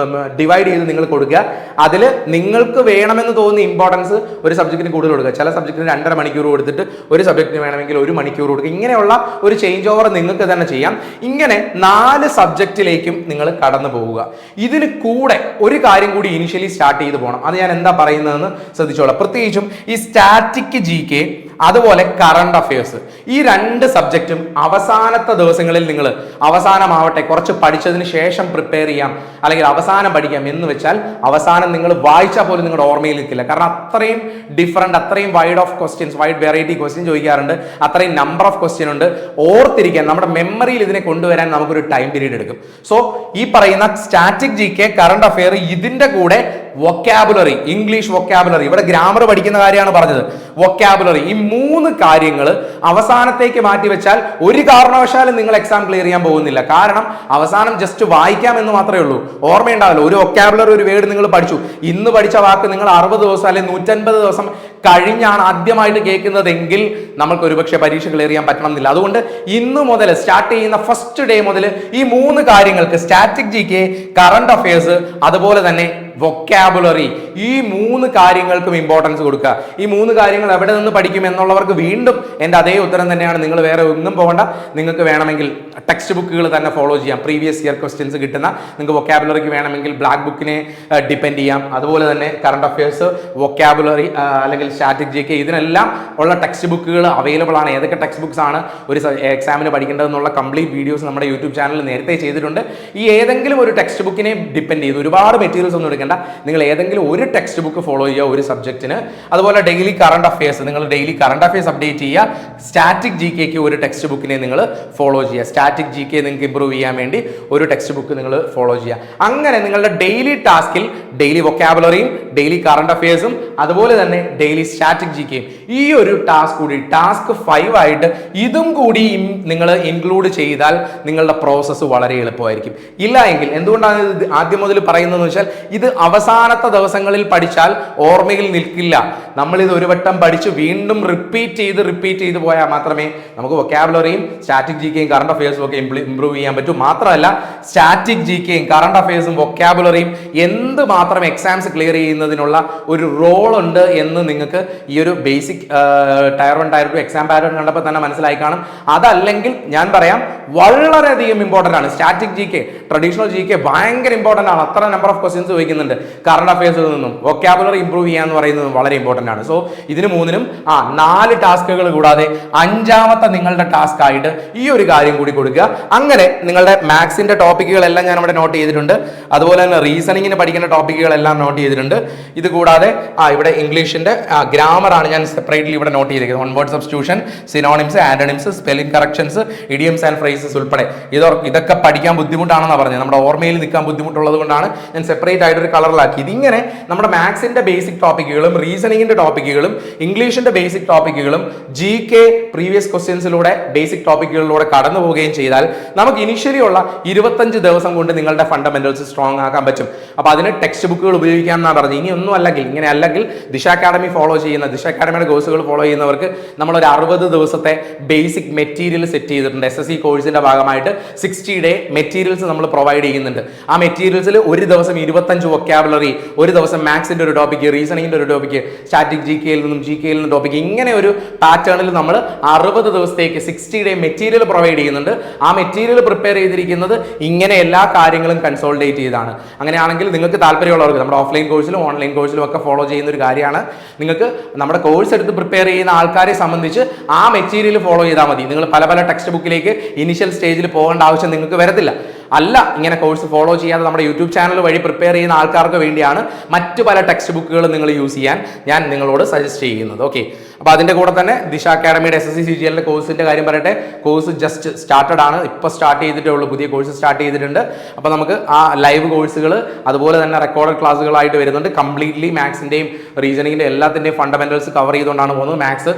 ഡിവൈഡ് ചെയ്ത് നിങ്ങൾ കൊടുക്കുക. അതിൽ നിങ്ങൾക്ക് വേണമെന്ന് തോന്നുന്ന ഇമ്പോർട്ടൻസ് ഒരു സബ്ജക്റ്റിന് കൂടുതൽ കൊടുക്കുക. ചില സബ്ജക്റ്റിന് 2.5 മണിക്കൂർ കൊടുത്തിട്ട് ഒരു സബ്ജക്റ്റിന് വേണമെങ്കിൽ 1 മണിക്കൂർ കൊടുക്കുക. ഇങ്ങനെയുള്ള ഒരു ചേഞ്ച് ഓവർ നിങ്ങൾക്ക് തന്നെ ചെയ്യാം. ഇങ്ങനെ 4 സബ്ജക്റ്റിലേക്കും നിങ്ങൾ കടന്നു പോവുക. ഇതിന് കൂടെ ഒരു കാര്യം കൂടി ഇനിഷ്യലി സ്റ്റാർട്ട് ചെയ്ത് പോകണം. അത് ഞാൻ എന്താ പറയുന്നതെന്ന് ശ്രദ്ധിച്ചോളാം. പ്രത്യേകിച്ചും ഈ സ്റ്റാറ്റിക് ജി കെ അതുപോലെ കറണ്ട് അഫയേഴ്സ്, ഈ 2 സബ്ജക്റ്റും അവസാനത്തെ ദിവസങ്ങളിൽ നിങ്ങൾ അവസാനമാവട്ടെ കുറച്ച് പഠിച്ചതിന് ശേഷം പ്രിപ്പയർ ചെയ്യാം, അല്ലെങ്കിൽ അവസാനം പഠിക്കാം എന്ന് വെച്ചാൽ അവസാനം നിങ്ങൾ വായിച്ചാൽ പോലും നിങ്ങളുടെ ഓർമ്മയിൽ നിൽക്കില്ല. കാരണം അത്രയും ഡിഫറൻറ്റ്, അത്രയും wide of questions, wide variety question ചോദിക്കാറുണ്ട്, അത്രയും നമ്പർ ഓഫ് ക്വസ്റ്റ്യൻ ഉണ്ട്. ഓർത്തിരിക്കാൻ, നമ്മുടെ മെമ്മറിയിൽ ഇതിനെ കൊണ്ടുവരാൻ നമുക്കൊരു ടൈം പീരീഡ് എടുക്കും. സോ ഈ പറയുന്ന static G K, current affair, ഇതിന്റെ കൂടെ വൊക്കാബുലറി, ഇംഗ്ലീഷ് വൊക്കാബുലറി, ഇവിടെ ഗ്രാമർ പഠിക്കുന്ന കാര്യമാണ് പറഞ്ഞത്, വൊക്കാബുലറി, ഈ 3 കാര്യങ്ങൾ അവസാനത്തേക്ക് മാറ്റി വെച്ചാൽ ഒരു കാരണവശാലും നിങ്ങൾ എക്സാം ക്ലിയർ ചെയ്യാൻ പോകുന്നില്ല. കാരണം അവസാനം ജസ്റ്റ് വായിക്കാം എന്ന് മാത്രമേ ഉള്ളൂ, ഓർമ്മയുണ്ടാവില്ല. ഒരു വൊക്കാബുലറി, ഒരു വേർഡ് നിങ്ങൾ പഠിച്ചു, ഇന്ന് പഠിച്ച വാക്ക് നിങ്ങൾ 60 ദിവസം അല്ലെങ്കിൽ 150 ദിവസം കഴിഞ്ഞാണ് ആദ്യമായിട്ട് കേൾക്കുന്നതെങ്കിൽ നമുക്ക് ഒരുപക്ഷെ പരീക്ഷ ക്ലിയർ ചെയ്യാൻ പറ്റണമെന്നില്ല. അതുകൊണ്ട് ഇന്ന് മുതൽ സ്റ്റാർട്ട് ചെയ്യുന്ന ഫസ്റ്റ് ഡേ മുതൽ ഈ 3 കാര്യങ്ങൾക്ക്, static G K, current affairs, അതുപോലെ തന്നെ വൊക്കാബുലറി, ഈ 3 കാര്യങ്ങൾക്കും ഇമ്പോർട്ടൻസ് കൊടുക്കുക. ഈ 3 കാര്യങ്ങൾ എവിടെ നിന്ന് പഠിക്കും എന്നുള്ളവർക്ക് വീണ്ടും എൻ്റെ അതേ ഉത്തരം തന്നെയാണ്. നിങ്ങൾ വേറെ ഒന്നും പോകണ്ട. നിങ്ങൾക്ക് വേണമെങ്കിൽ ടെക്സ്റ്റ് ബുക്കുകൾ തന്നെ ഫോളോ ചെയ്യാം. പ്രീവിയസ് ഇയർ ക്വസ്റ്റ്യൻസ് കിട്ടുന്ന, നിങ്ങൾക്ക് വൊക്കാബുലറിക്ക് വേണമെങ്കിൽ ബ്ലാക്ക് ബുക്കിനെ ഡിപ്പെൻഡ് ചെയ്യാം. അതുപോലെ തന്നെ കറണ്ട് അഫയേഴ്സ്, വൊക്കാബുലറി അല്ലെങ്കിൽ സ്റ്റാറ്റിക് ജി കെ, ഇതിനെല്ലാം ഉള്ള ടെക്സ്റ്റ് ബുക്കുകൾ അവൈലബിൾ ആണ്. ഏതൊക്കെ ടെക്സ്റ്റ് ബുക്സ് ആണ് ഒരു എക്സാമിന് പഠിക്കേണ്ടതെന്നുള്ള കംപ്ലീറ്റ് വീഡിയോസ് നമ്മുടെ യൂട്യൂബ് ചാനലിൽ നേരത്തെ ചെയ്തിട്ടുണ്ട്. ഈ ഏതെങ്കിലും ഒരു ടെക്സ്റ്റ് ബുക്കിനെ ഡിപ്പെൻഡ് ചെയ്ത് ഒരുപാട് മെറ്റീരിയൽസ് ഒന്നും എടുക്കേണ്ട. നിങ്ങൾ ഏതെങ്കിലും ഒരു ടെക്സ്റ്റ് ബുക്ക് ഫോളോ ചെയ്യുക ഒരു സബ്ജക്റ്റിന്. അതുപോലെ ഡെയിലി കറണ്ട് അഫയേഴ്സ്, നിങ്ങൾ ഡെയിലി കറണ്ട് അഫയേഴ്സ് അപ്ഡേറ്റ് ചെയ്യുക. സ്റ്റാറ്റിക് ജി കെക്ക് ഒരു ടെക്സ്റ്റ് ബുക്കിനെ നിങ്ങൾ ഫോളോ ചെയ്യുക. സ്റ്റാറ്റിക് ജി കെ നിങ്ങൾക്ക് ഇംപ്രൂവ് ചെയ്യാൻ വേണ്ടി ഒരു ടെക്സ്റ്റ് ബുക്ക് നിങ്ങൾ ഫോളോ ചെയ്യുക. അങ്ങനെ നിങ്ങളുടെ ഡെയിലി ടാസ്കിൽ ഡെയിലി വൊക്കാബുലറിയും ഡെയിലി കറണ്ട് അഫയേഴ്സും അതുപോലെ തന്നെ ഡെയിലി സ്റ്റാറ്റിക് ജി കെയും, ഈ ഒരു ടാസ്ക് കൂടി ടാസ്ക് 5 ആയിട്ട് ഇതും കൂടി നിങ്ങൾ ഇൻക്ലൂഡ് ചെയ്താൽ നിങ്ങളുടെ പ്രോസസ്സ് വളരെ എളുപ്പമായിരിക്കും. ഇല്ല എങ്കിൽ, എന്തുകൊണ്ടാണ് ഇത് ആദ്യം മുതൽ പറയുന്നതെന്ന് വെച്ചാൽ, ഇത് അവസാനത്തെ ദിവസങ്ങളിൽ പഠിച്ചാൽ ഓർമ്മയിൽ നിൽക്കില്ല. നമ്മൾ ഇത് ഒരു വട്ടം പഠിച്ച് വീണ്ടും റിപ്പീറ്റ് ചെയ്ത് പോയാൽ മാത്രമേ നമുക്ക് വൊക്കാബുലറിയും സ്റ്റാറ്റിക് ജി കെയും കറണ്ട് അഫയേഴ്സും ഒക്കെ ഇംപ്രൂവ് ചെയ്യാൻ പറ്റൂ. മാത്രമല്ല സ്റ്റാറ്റിക് ജി കെയും കറണ്ട് അഫയേഴ്സും വൊക്കാബുലറിയും എന്ത് മാത്രം എക്സാംസ് ക്ലിയർ ചെയ്യുന്നതിനുള്ള ഒരു റോൾ ഉണ്ട് എന്ന് നിങ്ങൾക്ക് ഈ ഒരു basic tier 1 tier 2 exam pattern കണ്ടപ്പോൾ തന്നെ മനസ്സിലായി കാണും. അതല്ലെങ്കിൽ ഞാൻ പറയാം, വളരെയധികം ഇമ്പോർട്ടൻ്റ് ആണ് static G K. Traditional G K ഭയങ്കര ഇമ്പോർട്ടൻ്റ് ആണ്. അത്ര നമ്പർ ഓഫ് ക്വസ്റ്റ്യൻസ് ചോദിക്കുന്നുണ്ട്. കറണ്ട് അഫയേഴ്സിൽ നിന്നും വൊക്കാബുലറി ഇംപ്രൂവ് ചെയ്യാന്ന് പറയുന്നത് വളരെ ഇമ്പോർട്ടൻ്റ് ആണ്. സോ ഇതിന് 3നും 4 ടാസ്കുകൾ കൂടാതെ 5ാമത്തെ നിങ്ങളുടെ ടാസ്ക് ആയിട്ട് ഈ ഒരു കാര്യം കൂടി കൊടുക്കുക. അങ്ങനെ നിങ്ങളുടെ മാത്സിന്റെ ടോപ്പിക്കുകളെല്ലാം ഞാൻ ഇവിടെ നോട്ട് ചെയ്തിട്ടുണ്ട്. അതുപോലെ തന്നെ റീസണിങ്ങിന് പഠിക്കേണ്ട ടോപ്പിക്കുകളെല്ലാം നോട്ട് ചെയ്തിട്ടുണ്ട്. ഇത് കൂടാതെ ഇവിടെ ഇംഗ്ലീഷിന്റെ ഗ്രാമർ ആണ് ഞാൻ സെപ്പറേറ്റ്ലി ഇവിടെ നോട്ട് ചെയ്തിരിക്കുന്നത്. One word substitution, synonyms, ആന്റണിംസ്, spelling corrections, idioms and phrases ഉൾപ്പെടെ ഇതൊക്കെ പഠിക്കാൻ ബുദ്ധിമുട്ടാണെന്നാണ് പറഞ്ഞത്. നമ്മുടെ ഓർമ്മയിൽ നിൽക്കാൻ ബുദ്ധിമുട്ടുള്ളത് കൊണ്ടാണ് ഞാൻ സെപ്പറേറ്റ് ആയിട്ട് ഒരു കളറിലാക്കി. ഇതിങ്ങനെ നമ്മുടെ മാത്സിന്റെ ബേസിക് ടോപ്പിക്കുകളും റീസണിങ്ങിന്റെ ടോപ്പിക്കുകളും ഇംഗ്ലീഷിന്റെ ബേസിക് ടോപ്പിക്കുകളും ജി കെ പ്രീവിയസ് ക്വസ്റ്റ്യൻസിലൂടെ ബേസിക് ടോപ്പിക്കുകളിലൂടെ കടന്നു പോവുകയും ചെയ്താൽ നമുക്ക് ഇനിഷ്യലി ഉള്ള 25 ദിവസം കൊണ്ട് നിങ്ങളുടെ ഫണ്ടമെന്റൽസ് സ്ട്രോങ് ആക്കാൻ പറ്റും. അപ്പൊ അതിന് ടെക്സ്റ്റ് ബുക്കുകൾ ഉപയോഗിക്കാം എന്നാണ് പറഞ്ഞത്. ഇനി ഒന്നും അല്ലെങ്കിൽ, ഇങ്ങനെ അല്ലെങ്കിൽ ദിശ അക്കാഡമി ഫോളോ ചെയ്യുന്ന, ദിശ അക്കാഡമിയുടെ കോഴ്സുകൾ ഫോളോ ചെയ്യുന്നവർക്ക് നമ്മളൊരു 60 ദിവസത്തെ ബേസിക് മെറ്റീരിയൽ സെറ്റ് ചെയ്തിട്ടുണ്ട്. SSC കോഴ്സിന്റെ ഭാഗമായിട്ട് 60 ഡേ മെറ്റീരിയൽസ് നമ്മൾ പ്രൊവൈഡ് ചെയ്യുന്നുണ്ട്. ആ മെറ്റീരിയൽസിൽ ഒരു ദിവസം 25 വൊക്കാബുലറി, ഒരു ദിവസം മാത്സിന്റെ ഒരു ടോപ്പിക്ക്, റീസണിങ്ങിന്റെ ഒരു ടോപ്പിക്ക്, സ്റ്റാറ്റിക് ജി കെയിൽ നിന്നും ടോപ്പിക്ക്, ഇങ്ങനെ ഒരു പാറ്റേണിൽ നമ്മൾ 60 ദിവസത്തേക്ക് 60 ഡേ മെറ്റീരിയൽ പ്രൊവൈഡ് ചെയ്യുന്നുണ്ട്. ആ മെറ്റീരിയൽ പ്രിപ്പയർ ചെയ്തിരിക്കുന്നത് ഇങ്ങനെ എല്ലാ കാര്യങ്ങളും കൺസോൾട്ടേറ്റ് ചെയ്താണ്. അങ്ങനെയാണെങ്കിൽ നിങ്ങൾക്ക് താല്പര്യമുള്ളവർക്ക് നമ്മുടെ ഓഫ്ലൈൻ കോഴ്സിലും ഓൺലൈൻ കോഴ്സിലും ഒക്കെ ഫോളോ ചെയ്യുന്ന ഒരു കാര്യമാണ്. നിങ്ങൾക്ക് നമ്മുടെ കോഴ്സ് എടുത്ത് പ്രിപ്പയർ ചെയ്യുന്ന ആൾക്കാരെ സംബന്ധിച്ച് ആ മെറ്റീരിയൽ ഫോളോ ചെയ്താൽ മതി. നിങ്ങൾ പല ടെക്സ്റ്റ് ബുക്കിലേക്ക് ഇനിഷ്യൽ സ്റ്റേജിൽ പോകേണ്ട ആവശ്യം നിങ്ങൾക്ക് വരത്തില്ല. അല്ല, ഇങ്ങനെ കോഴ്സ് ഫോളോ ചെയ്യാതെ നമ്മുടെ യൂട്യൂബ് ചാനൽ വഴി പ്രിപ്പയർ ചെയ്യുന്ന ആൾക്കാർക്ക് വേണ്ടിയാണ് മറ്റു പല ടെക്സ്റ്റ് ബുക്കുകൾ നിങ്ങൾ യൂസ് ചെയ്യാൻ ഞാൻ നിങ്ങളോട് സജസ്റ്റ് ചെയ്യുന്നത്. ഓക്കെ, അപ്പോൾ അതിൻ്റെ കൂടെ തന്നെ ദിശ അക്കാഡമിയുടെ SSC CGL കോഴ്സിൻ്റെ കാര്യം പറയട്ടെ. കോഴ്സ് ജസ്റ്റ് സ്റ്റാർട്ടഡ് ആണ്, ഇപ്പോൾ സ്റ്റാർട്ട് ചെയ്തിട്ടേ ഉള്ളൂ, പുതിയ കോഴ്സ് സ്റ്റാർട്ട് ചെയ്തിട്ടുണ്ട്. അപ്പോൾ നമുക്ക് ആ ലൈവ് കോഴ്സുകൾ അതുപോലെ തന്നെ റെക്കോർഡഡ് ക്ലാസ്സുകളായിട്ട് വരുന്നുണ്ട്. കംപ്ലീറ്റ്ലി മാത്സിൻ്റെയും റീസണിങ്ങിൻ്റെ എല്ലാത്തിൻ്റെയും ഫണ്ടമെന്റൽസ് കവർ ചെയ്തുകൊണ്ടാണ് പോകുന്നത്. മാത്സ്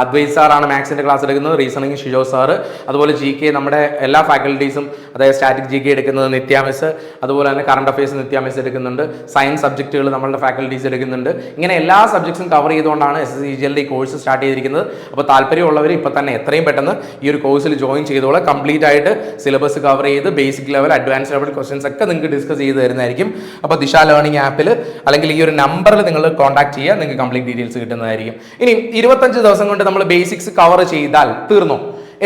അദ്വൈത് സാറാണ് മാത്സിൻ്റെ ക്ലാസ് എടുക്കുന്നത്, റീസണിങ് ഷിജോ സാറ്, അതുപോലെ GK നമ്മുടെ എല്ലാ ഫാക്കൽറ്റീസും, അതായത് സ്റ്റാറ്റിക് GK എടുക്കുന്നത് നിത്യ മിസ്, അതുപോലെ തന്നെ കറണ്ട് അഫയേഴ്സ് നിത്യ മിസ് എടുക്കുന്നുണ്ട്, സയൻസ് സബ്ജക്റ്റുകൾ നമ്മളുടെ ഫാക്കൽറ്റീസ് എടുക്കുന്നുണ്ട്. ഇങ്ങനെ എല്ലാ സബ്ജക്ട്സും കവർ ചെയ്തുകൊണ്ടാണ് SSC CGL ഈ കോഴ്സ് സ്റ്റാർട്ട് ചെയ്തിരിക്കുന്നത്. അപ്പോൾ താല്പര്യമുള്ളവർ ഇപ്പോൾ തന്നെ എത്രയും പെട്ടെന്ന് ഈ ഒരു കോഴ്സിൽ ജോയിൻ ചെയ്തോളാം. കംപ്ലീറ്റ് ആയിട്ട് സിലബസ് കവർ ചെയ്ത് basic level, advance level questions ഒക്കെ നിങ്ങൾക്ക് ഡിസ്കസ് ചെയ്ത് തരുന്നതായിരിക്കും. അപ്പോൾ ദിശ ലേണിംഗ് ആപ്പിൽ അല്ലെങ്കിൽ ഈ ഒരു നമ്പറിൽ നിങ്ങൾ കോൺടാക്ട് ചെയ്യുക, നിങ്ങൾക്ക് കംപ്ലീറ്റ് ഡീറ്റെയിൽസ് കിട്ടുന്നതായിരിക്കും. ഇനി 25 ദിവസം കൊണ്ട് നമ്മൾ ബേസിക്സ് കവർ ചെയ്താൽ തീർന്നോ?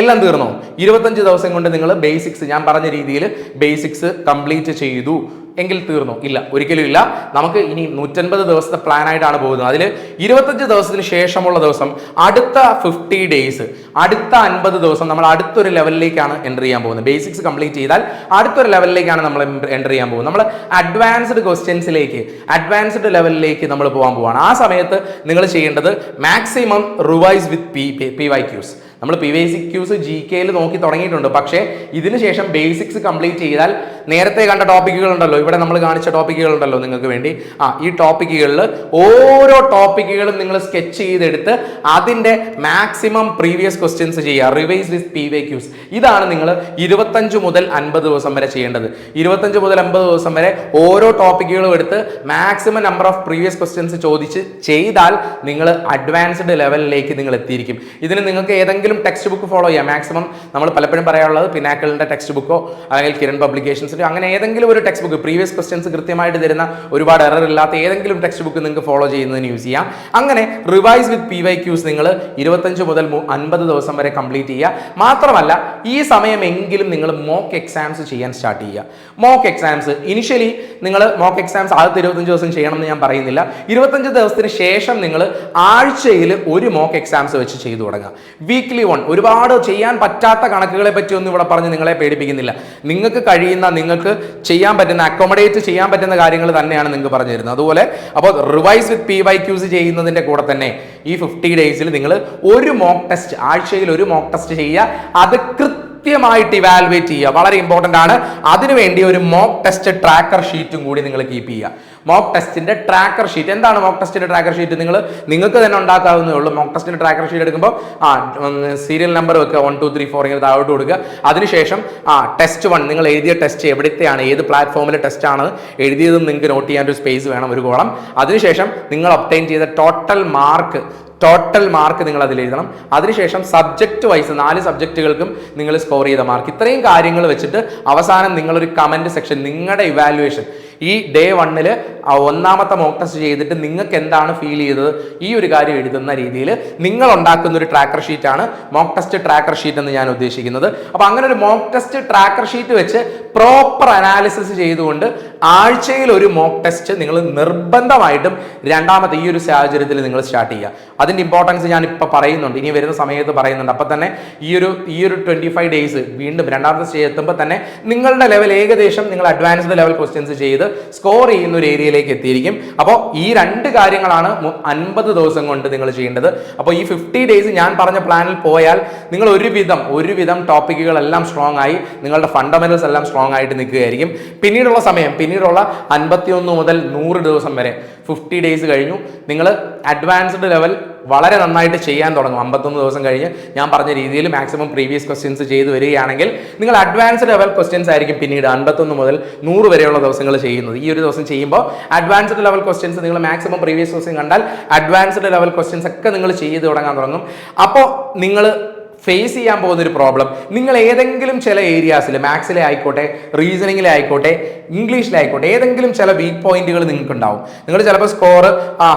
എല്ലാം തീർന്നോ? 25 ദിവസം കൊണ്ട് നിങ്ങൾ ബേസിക്സ്, ഞാൻ പറഞ്ഞ രീതിയിൽ ബേസിക്സ് കംപ്ലീറ്റ് ചെയ്തു എങ്കിൽ തീർന്നു? ഇല്ല, ഒരിക്കലും ഇല്ല. നമുക്ക് ഇനി 150 ദിവസത്തെ പ്ലാൻ ആയിട്ടാണ് പോകുന്നത്. അതിൽ 25 ദിവസത്തിന് ശേഷമുള്ള ദിവസം, അടുത്ത 50 ഡേയ്സ്, അടുത്ത 50 ദിവസം നമ്മൾ അടുത്തൊരു ലെവലിലേക്കാണ് എൻ്റർ ചെയ്യാൻ പോകുന്നത്. ബേസിക്സ് കംപ്ലീറ്റ് ചെയ്താൽ അടുത്തൊരു ലെവലിലേക്കാണ് നമ്മൾ എൻ്റർ ചെയ്യാൻ പോകുന്നത്. നമ്മൾ അഡ്വാൻസ്ഡ് ക്വസ്റ്റ്യൻസിലേക്ക്, അഡ്വാൻസ്ഡ് ലെവലിലേക്ക് നമ്മൾ പോകാൻ പോവാണ്. ആ സമയത്ത് നിങ്ങൾ ചെയ്യേണ്ടത് മാക്സിമം റിവൈസ് വിത്ത് PYQs. നമ്മൾ PYQs GKയിൽ നോക്കി തുടങ്ങിയിട്ടുണ്ട്. പക്ഷേ ഇതിന് ശേഷം ബേസിക്സ് കംപ്ലീറ്റ് ചെയ്താൽ നേരത്തെ കണ്ട ടോപ്പിക്കുകൾ ഉണ്ടല്ലോ, ഇവിടെ നമ്മൾ കാണിച്ച ടോപ്പിക്കുകൾ ഉണ്ടല്ലോ നിങ്ങൾക്ക് വേണ്ടി, ഈ ടോപ്പിക്കുകളിൽ ഓരോ ടോപ്പിക്കുകളും നിങ്ങൾ സ്കെച്ച് ചെയ്തെടുത്ത് അതിൻ്റെ മാക്സിമം പ്രീവിയസ് ക്വസ്റ്റ്യൻസ് ചെയ്യുക, റിവൈസ് വിത്ത് PYQs. ഇതാണ് നിങ്ങൾ 25 മുതൽ 50 ദിവസം വരെ ചെയ്യേണ്ടത്. 25 മുതൽ 50 ദിവസം വരെ ഓരോ ടോപ്പിക്കുകളും എടുത്ത് maximum number of previous questions ചോദിച്ച് ചെയ്താൽ നിങ്ങൾ അഡ്വാൻസ്ഡ് ലെവലിലേക്ക് നിങ്ങൾ എത്തിയിരിക്കും. ഇതിന് നിങ്ങൾക്ക് ഏതെങ്കിലും ടെക്സ്റ്റ് ബുക്ക് ഫോളോ ചെയ്യാം. മാക്സിമം നമ്മൾ പലപ്പോഴും പറയാനുള്ളത് പിനാക്കിളിന്റെ ടെക്സ്റ്റ് ബുക്കോ അല്ലെങ്കിൽ കിരൺ പബ്ലിക്കേഷൻസിലോ അങ്ങനെ ഏതെങ്കിലും ഒരു ടെക്സ്റ്റ് ബുക്ക്, പ്രീവിയസ് ക്വസ്റ്റ്യൻസ് കൃത്യമായിട്ട് തരുന്ന, ഒരുപാട് എറർ ഇല്ലാത്ത ഏതെങ്കിലും ടെക്സ്റ്റ് ബുക്ക് നിങ്ങൾക്ക് ഫോളോ ചെയ്യുന്നതിന് യൂസ് ചെയ്യാം. അങ്ങനെ റിവൈസ് വിത്ത് PYQs നിങ്ങൾ 25 മുതൽ 50 ദിവസം വരെ കംപ്ലീറ്റ് ചെയ്യുക. മാത്രമല്ല ഈ സമയമെങ്കിലും നിങ്ങൾ മോക്ക് എക്സാംസ് ചെയ്യാൻ സ്റ്റാർട്ട് ചെയ്യുക. മോക്ക് എക്സാംസ് ഇനിഷ്യലി നിങ്ങൾ മോക്ക് എക്സാംസ് ആദ്യത്തെ 25 ദിവസം ചെയ്യണമെന്ന് ഞാൻ പറയുന്നില്ല. 25 ദിവസത്തിന് ശേഷം നിങ്ങൾ ആഴ്ചയിൽ ഒരു മോക്ക് എക്സാംസ് വെച്ച് ചെയ്തു തുടങ്ങുക. വീക്ക്ലി 1. ഒരുപാട് ചെയ്യാൻ പറ്റാത്ത കണക്കുകളെ പറ്റി ഒന്നും ഇവിടെ പറഞ്ഞ് നിങ്ങളെ പേടിപ്പിക്കുന്നില്ല. നിങ്ങൾക്ക് കഴിയുന്ന, നിങ്ങൾക്ക് ചെയ്യാൻ പറ്റുന്ന, അക്കോമഡേറ്റ് ചെയ്യാൻ പറ്റുന്ന കാര്യങ്ങൾ തന്നെയാണ് നിങ്ങൾക്ക് പറഞ്ഞു തരുന്നത്. അതുപോലെ അപ്പോൾ റിവൈസ് വിത്ത് PYQs ചെയ്യുന്നതിൻ്റെ കൂടെ തന്നെ ഈ 50 ഡേയ്സിൽ നിങ്ങൾ ഒരു മോക്ക് ടെസ്റ്റ്, ആഴ്ചയിൽ ഒരു മോക്ക് ടെസ്റ്റ് ചെയ്യുക. അത് കൃത്യമായിട്ട് ഇവാലുവേറ്റ് ചെയ്യുക, വളരെ ഇമ്പോർട്ടൻ്റ് ആണ്. അതിനുവേണ്ടി ഒരു മോക്ക് ടെസ്റ്റ് ട്രാക്കർ ഷീറ്റും കൂടി നിങ്ങൾ കീപ്പ് ചെയ്യുക. മോക്ക് ടെസ്റ്റിന്റെ ട്രാക്കർ ഷീറ്റ്. എന്താണ് മോക്ക് ടെസ്റ്റിന്റെ ട്രാക്കർ ഷീറ്റ്? നിങ്ങൾക്ക് തന്നെ ഉണ്ടാക്കാവുന്നേ ഉള്ളൂ. മോക്ക് ടെസ്റ്റിന്റെ ട്രാക്കർ ഷീറ്റ് എടുക്കുമ്പോൾ സീരിയൽ നമ്പർ വെക്കുക, 1 2 3 4 ഇങ്ങനെ താഴോട്ട് കൊടുക്കുക. അതിനുശേഷം ടെസ്റ്റ് 1 നിങ്ങൾ എഴുതിയ ടെസ്റ്റ് എവിടത്തെയാണ്, ഏത് പ്ലാറ്റ്ഫോമിലെ ടെസ്റ്റ് ആണ് എഴുതിയതെന്ന് നിങ്ങൾക്ക് നോട്ട് ചെയ്യാൻ ഒരു സ്പേസ് വേണം, ഒരു കോളം. അതിനുശേഷം നിങ്ങൾ ഒബ്റ്റെയിൻ ചെയ്ത ടോട്ടൽ മാർക്ക് നിങ്ങൾ അതിൽ എഴുതണം. അതിനുശേഷം സബ്ജക്റ്റ് വൈസ് 4 സബ്ജക്റ്റുകൾക്കും നിങ്ങൾ സ്കോർ ചെയ്ത മാർക്ക്. ഇത്രയും കാര്യങ്ങൾ വെച്ചിട്ട് അവസാനം നിങ്ങളൊരു കമന്റ് സെക്ഷൻ, നിങ്ങളുടെ ഇവാലുവേഷൻ ഈ ഡേ 1 ഒന്നാമത്തെ മോക്ക് ടെസ്റ്റ് ചെയ്തിട്ട് നിങ്ങൾക്ക് എന്താണ് ഫീൽ ചെയ്തത്, ഈ ഒരു കാര്യം എഴുതുന്ന രീതിയിൽ നിങ്ങൾ ഉണ്ടാക്കുന്ന ഒരു ട്രാക്കർ ഷീറ്റാണ് മോക്ക് ടെസ്റ്റ് ട്രാക്കർ ഷീറ്റ് എന്ന് ഞാൻ ഉദ്ദേശിക്കുന്നത്. അപ്പോൾ അങ്ങനെ ഒരു മോക്ക് ടെസ്റ്റ് ട്രാക്കർ ഷീറ്റ് വെച്ച് പ്രോപ്പർ അനാലിസിസ് ചെയ്തുകൊണ്ട് ആഴ്ചയിൽ ഒരു മോക്ക് ടെസ്റ്റ് നിങ്ങൾ നിർബന്ധമായിട്ടും രണ്ടാമത്തെ ഈ ഒരു സാഹചര്യത്തിൽ നിങ്ങൾ സ്റ്റാർട്ട് ചെയ്യുക. അതിൻ്റെ ഇമ്പോർട്ടൻസ് ഞാൻ ഇപ്പോൾ പറയുന്നുണ്ട്, ഇനി വരുന്ന സമയത്ത് പറയുന്നുണ്ട്. അപ്പം തന്നെ ഈ ഒരു 25 ഡേയ്സ് വീണ്ടും രണ്ടാമത്തെ സ്റ്റേജ് എത്തുമ്പോൾ തന്നെ നിങ്ങളുടെ ലെവൽ ഏകദേശം നിങ്ങൾ അഡ്വാൻസ്ഡ് ലെവൽ ക്വസ്റ്റ്യൻസ് ചെയ്ത് സ്കോർ ചെയ്യുന്ന ഒരു ഏരിയയിലേക്ക് എത്തിയിരിക്കും. അപ്പോൾ ഈ 2 കാര്യങ്ങളാണ് 50 ദിവസം കൊണ്ട് നിങ്ങൾ ചെയ്യേണ്ടത്. അപ്പോൾ ഈ 50 ഡേയ്സ് ഞാൻ പറഞ്ഞ പ്ലാനിൽ പോയാൽ നിങ്ങൾ ഒരുവിധം ടോപ്പിക്കുകളെല്ലാം സ്ട്രോങ് ആയി, നിങ്ങളുടെ ഫണ്ടമെന്റൽസ് എല്ലാം സ്ട്രോങ് ആയിട്ട് നിൽക്കുകയായിരിക്കും. പിന്നീടുള്ള 51 മുതൽ 100 ദിവസം വരെ 50 ഡേയ്സ് കഴിഞ്ഞു, നിങ്ങൾ അഡ്വാൻസ്ഡ് ലെവൽ വളരെ നന്നായിട്ട് ചെയ്യാൻ തുടങ്ങും. 51 ദിവസം കഴിഞ്ഞ് ഞാൻ പറഞ്ഞ രീതിയിൽ മാക്സിമം പ്രീവിയസ് ക്വസ്റ്റ്യൻസ് ചെയ്ത് വരികയാണെങ്കിൽ നിങ്ങൾ അഡ്വാൻസ്ഡ് ലെവൽ ക്വസ്റ്റ്യൻസ് ആയിരിക്കും പിന്നീട് 51 മുതൽ 100 വരെയുള്ള ദിവസങ്ങൾ ചെയ്യുന്നത്. ഈ ഒരു ദിവസം ചെയ്യുമ്പോൾ അഡ്വാൻസ്ഡ് ലെവൽ ക്വസ്റ്റ്യൻസ് നിങ്ങൾ മാക്സിമം പ്രീവിയസ് ക്വസ്റ്റ്യൻ കണ്ടാൽ അഡ്വാൻസ്ഡ് ലെവൽ ക്വസ്റ്റ്യൻസ് ഒക്കെ നിങ്ങൾ ചെയ്ത് തുടങ്ങാൻ തുടങ്ങും. അപ്പോൾ നിങ്ങൾ ഫേസ് ചെയ്യാൻ പോകുന്ന ഒരു പ്രോബ്ലം, നിങ്ങൾ ഏതെങ്കിലും ചില ഏരിയാസിൽ, മാത്സിലെ ആയിക്കോട്ടെ, റീസണിങ്ങിലെ ആയിക്കോട്ടെ, ഇംഗ്ലീഷിലായിക്കോട്ടെ, ഏതെങ്കിലും ചില വീക്ക് പോയിന്റുകൾ നിങ്ങൾക്ക് ഉണ്ടാവും. നിങ്ങൾ ചിലപ്പോൾ സ്കോർ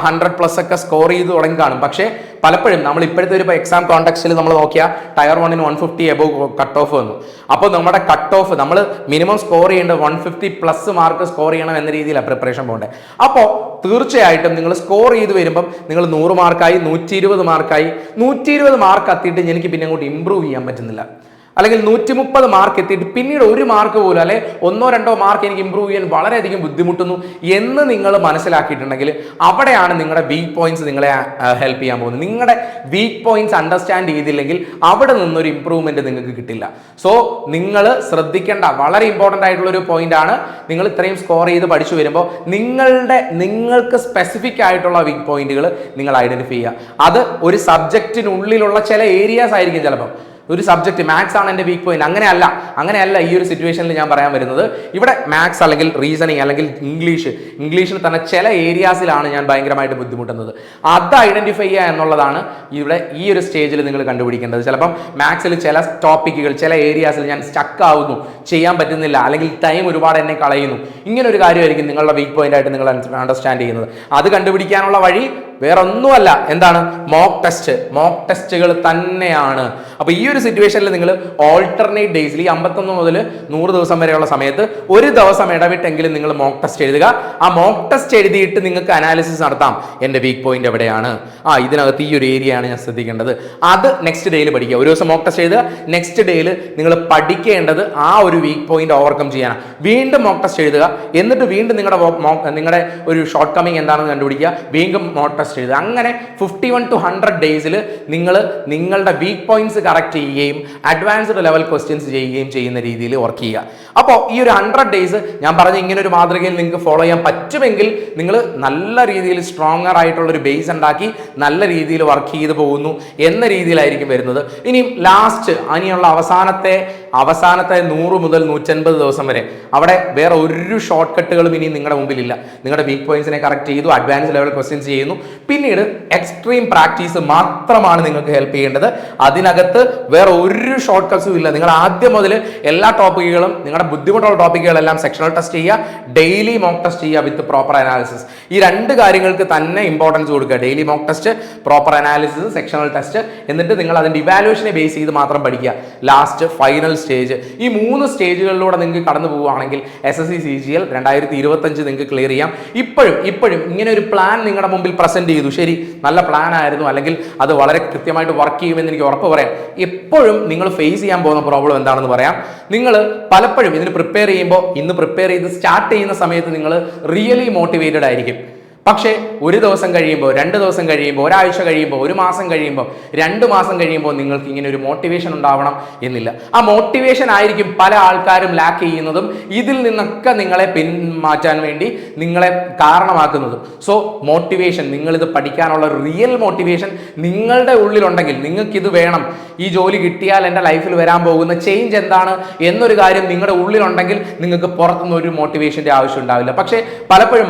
100+ ഒക്കെ സ്കോർ ചെയ്ത് തുടങ്ങി കാണും. പക്ഷേ പലപ്പോഴും നമ്മൾ ഇപ്പോഴത്തെ ഒരു എക്സാം കോണ്ടെക്സ്റ്റിൽ നമ്മൾ നോക്കിയാൽ ടയർ 1 150 എബോവ് കട്ട് ഓഫ് വന്നു. അപ്പോൾ നമ്മുടെ കട്ട് ഓഫ് നമ്മൾ മിനിമം സ്കോർ ചെയ്യേണ്ടത് 150+ മാർക്ക് സ്കോർ ചെയ്യണം എന്ന രീതിയിലാണ് പ്രിപ്പറേഷൻ പോകേണ്ടത്. അപ്പോൾ തീർച്ചയായിട്ടും നിങ്ങൾ സ്കോർ ചെയ്ത് വരുമ്പം നിങ്ങൾ 100 മാർക്കായി, 120 മാർക്കായി, 120 മാർക്ക് എത്തിയിട്ട് എനിക്ക് പിന്നെ അങ്ങോട്ട് ഇമ്പ്രൂവ് ചെയ്യാൻ പറ്റുന്നില്ല. അല്ലെങ്കിൽ 130 മാർക്ക് എത്തിയിട്ട് പിന്നീട് ഒരു മാർക്ക് പോലും അല്ലെ 1-2 മാർക്ക് എനിക്ക് ഇമ്പ്രൂവ് ചെയ്യാൻ വളരെയധികം ബുദ്ധിമുട്ടുന്നു എന്ന് നിങ്ങൾ മനസ്സിലാക്കിയിട്ടുണ്ടെങ്കിൽ അവിടെയാണ് നിങ്ങളുടെ വീക്ക് പോയിന്റ്സ് നിങ്ങളെ ഹെൽപ്പ് ചെയ്യാൻ പോകുന്നത്. നിങ്ങളുടെ വീക്ക് പോയിന്റ്സ് അണ്ടർസ്റ്റാൻഡ് ചെയ്തില്ലെങ്കിൽ അവിടെ നിന്നൊരു ഇമ്പ്രൂവ്മെന്റ് നിങ്ങൾക്ക് കിട്ടില്ല. സോ നിങ്ങൾ ശ്രദ്ധിക്കേണ്ട വളരെ ഇമ്പോർട്ടൻ്റ് ആയിട്ടുള്ള ഒരു പോയിന്റ് ആണ്. നിങ്ങൾ ഇത്രയും സ്കോർ ചെയ്ത് പഠിച്ചു വരുമ്പോൾ നിങ്ങൾക്ക് സ്പെസിഫിക് ആയിട്ടുള്ള വീക്ക് പോയിന്റുകൾ നിങ്ങൾ ഐഡന്റിഫൈ ചെയ്യുക. അത് ഒരു സബ്ജക്റ്റിനുള്ളിലുള്ള ചില ഏരിയാസ് ആയിരിക്കും. ചിലപ്പോൾ ഒരു സബ്ജക്ട് മാത്സ് ആണ് എൻ്റെ വീക്ക് പോയിന്റ്, അങ്ങനെയല്ല ഈ ഒരു സിറ്റുവേഷനിൽ ഞാൻ പറയാൻ വരുന്നത്. ഇവിടെ മാത്സ് അല്ലെങ്കിൽ റീസണിങ് അല്ലെങ്കിൽ ഇംഗ്ലീഷിൽ തന്നെ ചില ഏരിയാസിലാണ് ഞാൻ ഭയങ്കരമായിട്ട് ബുദ്ധിമുട്ടുന്നത്. അത് ഐഡന്റിഫൈ ചെയ്യുക എന്നുള്ളതാണ് ഇവിടെ ഈ ഒരു സ്റ്റേജിൽ നിങ്ങൾ കണ്ടുപിടിക്കേണ്ടത്. ചിലപ്പം മാത്സിൽ ചില ടോപ്പിക്കുകൾ ചില ഏരിയാസിൽ ഞാൻ സ്റ്റക്ക് ആവുന്നു, ചെയ്യാൻ പറ്റുന്നില്ല, അല്ലെങ്കിൽ ടൈം ഒരുപാട് എന്നെ കളയുന്നു. ഇങ്ങനെ ഒരു കാര്യമായിരിക്കും നിങ്ങളുടെ വീക്ക് പോയിന്റ് ആയിട്ട് നിങ്ങൾ അണ്ടർസ്റ്റാൻഡ് ചെയ്യുന്നത്. അത് കണ്ടുപിടിക്കാനുള്ള വഴി വേറൊന്നുമല്ല, എന്താണ്? മോക്ക് ടെസ്റ്റുകൾ തന്നെയാണ്. അപ്പൊ ഈ ഒരു സിറ്റുവേഷനിൽ നിങ്ങൾ ഓൾട്ടർനേറ്റ് ഡേയ്സിൽ ഈ 51 മുതൽ 100 ദിവസം വരെയുള്ള സമയത്ത് ഒരു ദിവസം ഇടവിട്ടെങ്കിലും നിങ്ങൾ മോക്ക് ടെസ്റ്റ് എഴുതുക. ആ മോക്ക് ടെസ്റ്റ് എഴുതിയിട്ട് നിങ്ങൾക്ക് അനാലിസിസ് നടത്താം. എൻ്റെ വീക്ക് പോയിന്റ് എവിടെയാണ്, ഇതിനകത്ത് ഈ ഒരു ഏരിയ ആണ് ഞാൻ ശ്രദ്ധിക്കേണ്ടത്. അത് നെക്സ്റ്റ് ഡേയിൽ പഠിക്കുക. ഒരു ദിവസം മോക്ക് ടെസ്റ്റ് എഴുതുക, നെക്സ്റ്റ് ഡേയിൽ നിങ്ങൾ പഠിക്കേണ്ടത് ആ ഒരു വീക്ക് പോയിന്റ് ഓവർകം ചെയ്യാനാണ്. വീണ്ടും മോക്ക് ടെസ്റ്റ് എഴുതുക, എന്നിട്ട് വീണ്ടും നിങ്ങളുടെ ഒരു ഷോർട്ട് കമ്മിങ് എന്താണെന്ന് കണ്ടുപിടിക്കുക, വീണ്ടും മോക്ക് ടെസ്റ്റ് എഴുതുക. അങ്ങനെ 51 to 100 ഡേയ്സിൽ നിങ്ങൾ നിങ്ങളുടെ വീക്ക് പോയിന്റ്സ് കറക്റ്റ് ചെയ്യുകയും അഡ്വാൻസ്ഡ് ലെവൽ ക്വസ്റ്റ്യൻസ് ചെയ്യുകയും ചെയ്യുന്ന രീതിയിൽ വർക്ക് ചെയ്യുക. അപ്പോൾ ഈ ഒരു 100 ഡേയ്സ് ഞാൻ പറഞ്ഞ ഇങ്ങനെ ഒരു മാതൃകയിൽ നിങ്ങൾക്ക് ഫോളോ ചെയ്യാൻ പറ്റുമെങ്കിൽ നിങ്ങൾ നല്ല രീതിയിൽ സ്ട്രോങ്ങർ ആയിട്ടുള്ള ഒരു ബേസ് ഉണ്ടാക്കി നല്ല രീതിയിൽ വർക്ക് ചെയ്ത് പോകുന്നു എന്ന രീതിയിലായിരിക്കും വരുന്നത്. ഇനിയും ലാസ്റ്റ് ഇനിയുള്ള അവസാനത്തെ 100 മുതൽ 150 ദിവസം വരെ അവിടെ വേറെ ഒരു ഷോർട്ട് കട്ടുകളും ഇനി നിങ്ങളുടെ മുമ്പിലില്ല. നിങ്ങളുടെ വീക്ക് പോയിന്റ്സിനെ കറക്റ്റ് ചെയ്തു, അഡ്വാൻസ് ലെവൽ ക്വസ്റ്റ്യൻസ് ചെയ്യുന്നു. പിന്നീട് എക്സ്ട്രീം പ്രാക്ടീസ് മാത്രമാണ് നിങ്ങൾക്ക് ഹെൽപ്പ് ചെയ്യേണ്ടത്. അതിനകത്ത് വേറെ ഒരു ഷോർട്ട് കട്ട്സും ഇല്ല. നിങ്ങൾ ആദ്യം മുതൽ എല്ലാ ടോപ്പിക്കുകളും നിങ്ങളുടെ ബുദ്ധിമുട്ടുള്ള ടോപ്പിക്കുകളെല്ലാം സെക്ഷണൽ ടെസ്റ്റ് ചെയ്യുക, ഡെയിലി മോക്ക് ടെസ്റ്റ് ചെയ്യുക വിത്ത് പ്രോപ്പർ അനാലിസിസ്. ഈ രണ്ട് കാര്യങ്ങൾക്ക് തന്നെ ഇമ്പോർട്ടൻസ് കൊടുക്കുക. Daily mock test, proper analysis, sectional test. എന്നിട്ട് നിങ്ങൾ അതിന്റെ ഇവാലുവേഷനെ ബേസ് ചെയ്ത് മാത്രം പഠിക്കുക. Last final stage. ഈ 3 സ്റ്റേജുകളിലൂടെ നിങ്ങൾക്ക് കടന്നു പോവുകയാണെങ്കിൽ SSC CGL 2025 നിങ്ങൾക്ക് ക്ലിയർ ചെയ്യാം. ഇപ്പോഴും ഇങ്ങനെ ഒരു പ്ലാൻ നിങ്ങളുടെ മുമ്പിൽ പ്രസന്റ് ചെയ്തു, ശരി, നല്ല പ്ലാൻ ആയിരുന്നു, അല്ലെങ്കിൽ അത് വളരെ കൃത്യമായിട്ട് വർക്ക് ചെയ്യുമെന്ന് എനിക്ക് ഉറപ്പ് പറയാം. എപ്പോഴും നിങ്ങൾ ഫേസ് ചെയ്യാൻ പോകുന്ന പ്രോബ്ലം എന്താണെന്ന് പറയാം. നിങ്ങൾ പലപ്പോഴും ഇതിന് പ്രിപ്പയർ ചെയ്യുമ്പോൾ, ഇന്ന് പ്രിപ്പയർ ചെയ്ത് സ്റ്റാർട്ട് ചെയ്യുന്ന സമയത്ത് നിങ്ങൾ റിയലി മോട്ടിവേറ്റഡ് ആയിരിക്കും. പക്ഷേ ഒരു ദിവസം കഴിയുമ്പോൾ, 2 ദിവസം കഴിയുമ്പോൾ, ഒരാഴ്ച കഴിയുമ്പോൾ, 1 മാസം കഴിയുമ്പോൾ, 2 മാസം കഴിയുമ്പോൾ നിങ്ങൾക്ക് ഇങ്ങനെ ഒരു മോട്ടിവേഷൻ ഉണ്ടാവണം എന്നില്ല. ആ മോട്ടിവേഷൻ ആയിരിക്കും പല ആൾക്കാരും ലാക്ക് ചെയ്യുന്നതും ഇതിൽ നിന്നൊക്കെ നിങ്ങളെ പിന്മാറ്റാൻ വേണ്ടി നിങ്ങളെ കാരണമാക്കുന്നതും. സോ മോട്ടിവേഷൻ, നിങ്ങളിത് പഠിക്കാനുള്ള റിയൽ മോട്ടിവേഷൻ നിങ്ങളുടെ ഉള്ളിലുണ്ടെങ്കിൽ, നിങ്ങൾക്കിത് വേണം, ഈ ജോലി കിട്ടിയാൽ എൻ്റെ ലൈഫിൽ വരാൻ പോകുന്ന ചേഞ്ച് എന്താണ് എന്നൊരു കാര്യം നിങ്ങളുടെ ഉള്ളിലുണ്ടെങ്കിൽ നിങ്ങൾക്ക് പുറത്തുനിന്ന് ഒരു മോട്ടിവേഷൻ്റെ ആവശ്യം ഉണ്ടാവില്ല. പക്ഷേ പലപ്പോഴും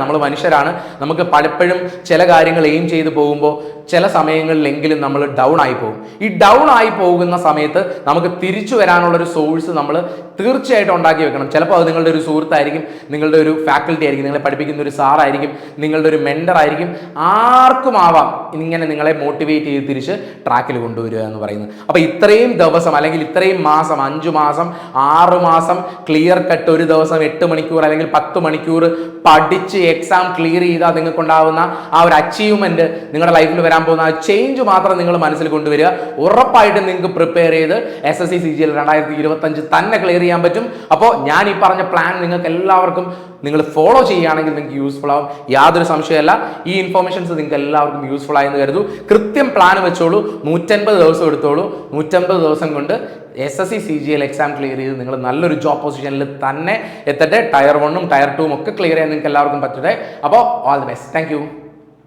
നമ്മൾ മനുഷ്യരാണ്. നമുക്ക് പലപ്പോഴും ചില കാര്യങ്ങൾ എയിം ചെയ്ത് പോകുമ്പോൾ ചില സമയങ്ങളിലെങ്കിലും നമ്മൾ ഡൗൺ ആയി പോകും. ഈ ഡൗൺ ആയി പോകുന്ന സമയത്ത് നമുക്ക് തിരിച്ചു വരാനുള്ളൊരു സോഴ്സ് നമ്മൾ തീർച്ചയായിട്ടും ഉണ്ടാക്കി വെക്കണം. ചിലപ്പോൾ അത് നിങ്ങളുടെ ഒരു സുഹൃത്തായിരിക്കും, നിങ്ങളുടെ ഒരു ഫാക്കൽറ്റി ആയിരിക്കും, നിങ്ങളെ പഠിപ്പിക്കുന്ന ഒരു സാറായിരിക്കും, നിങ്ങളുടെ ഒരു മെൻറ്റർ ആയിരിക്കും, ആർക്കും ആവാം ഇങ്ങനെ നിങ്ങളെ മോട്ടിവേറ്റ് ചെയ്ത് തിരിച്ച് ട്രാക്കിൽ കൊണ്ടുവരിക എന്ന് പറയുന്നത്. അപ്പോൾ ഇത്രയും ദിവസം അല്ലെങ്കിൽ ഇത്രയും മാസം, 5 മാസം 6 മാസം ക്ലിയർ കട്ട്, ഒരു ദിവസം 8 മണിക്കൂർ അല്ലെങ്കിൽ 10 മണിക്കൂർ പഠിച്ച് എക്സാം ക്ലിയർ ചെയ്താൽ നിങ്ങൾക്കുണ്ടാവുന്ന ആ ഒരു അച്ചീവ്മെന്റ്, നിങ്ങളുടെ ലൈഫിൽ വരാൻ പോകുന്ന ആ ചേഞ്ച് മാത്രം നിങ്ങൾ മനസ്സിൽ കൊണ്ടുവരിക. ഉറപ്പായിട്ടും നിങ്ങൾക്ക് പ്രിപ്പയർ ചെയ്ത് SSC CGL 2025 തന്നെ ക്ലിയർ ചെയ്യാൻ പറ്റും. അപ്പോൾ ഞാൻ ഈ പറഞ്ഞ പ്ലാൻ നിങ്ങൾക്ക് എല്ലാവർക്കും നിങ്ങൾ ഫോളോ ചെയ്യുകയാണെങ്കിൽ നിങ്ങൾക്ക് യൂസ്ഫുൾ ആവും, യാതൊരു സംശയമല്ല. ഈ ഇൻഫോർമേഷൻസ് നിങ്ങൾക്ക് എല്ലാവർക്കും യൂസ്ഫുൾ ആയെന്ന് കരുതും. കൃത്യം പ്ലാൻ വെച്ചോളൂ, 150 ദിവസം എടുത്തോളൂ. 150 ദിവസം കൊണ്ട് SSC CGL എക്സാം ക്ലിയർ ചെയ്ത് നിങ്ങൾ നല്ലൊരു ജോബ് പൊസിഷനിൽ തന്നെ എത്തട്ടെ. ടയർ 1ഉം ടയർ 2ഉം ഒക്കെ ക്ലിയർ ചെയ്യാൻ നിങ്ങൾക്ക് എല്ലാവർക്കും പറ്റട്ടെ. അപ്പോൾ all the best. Thank you.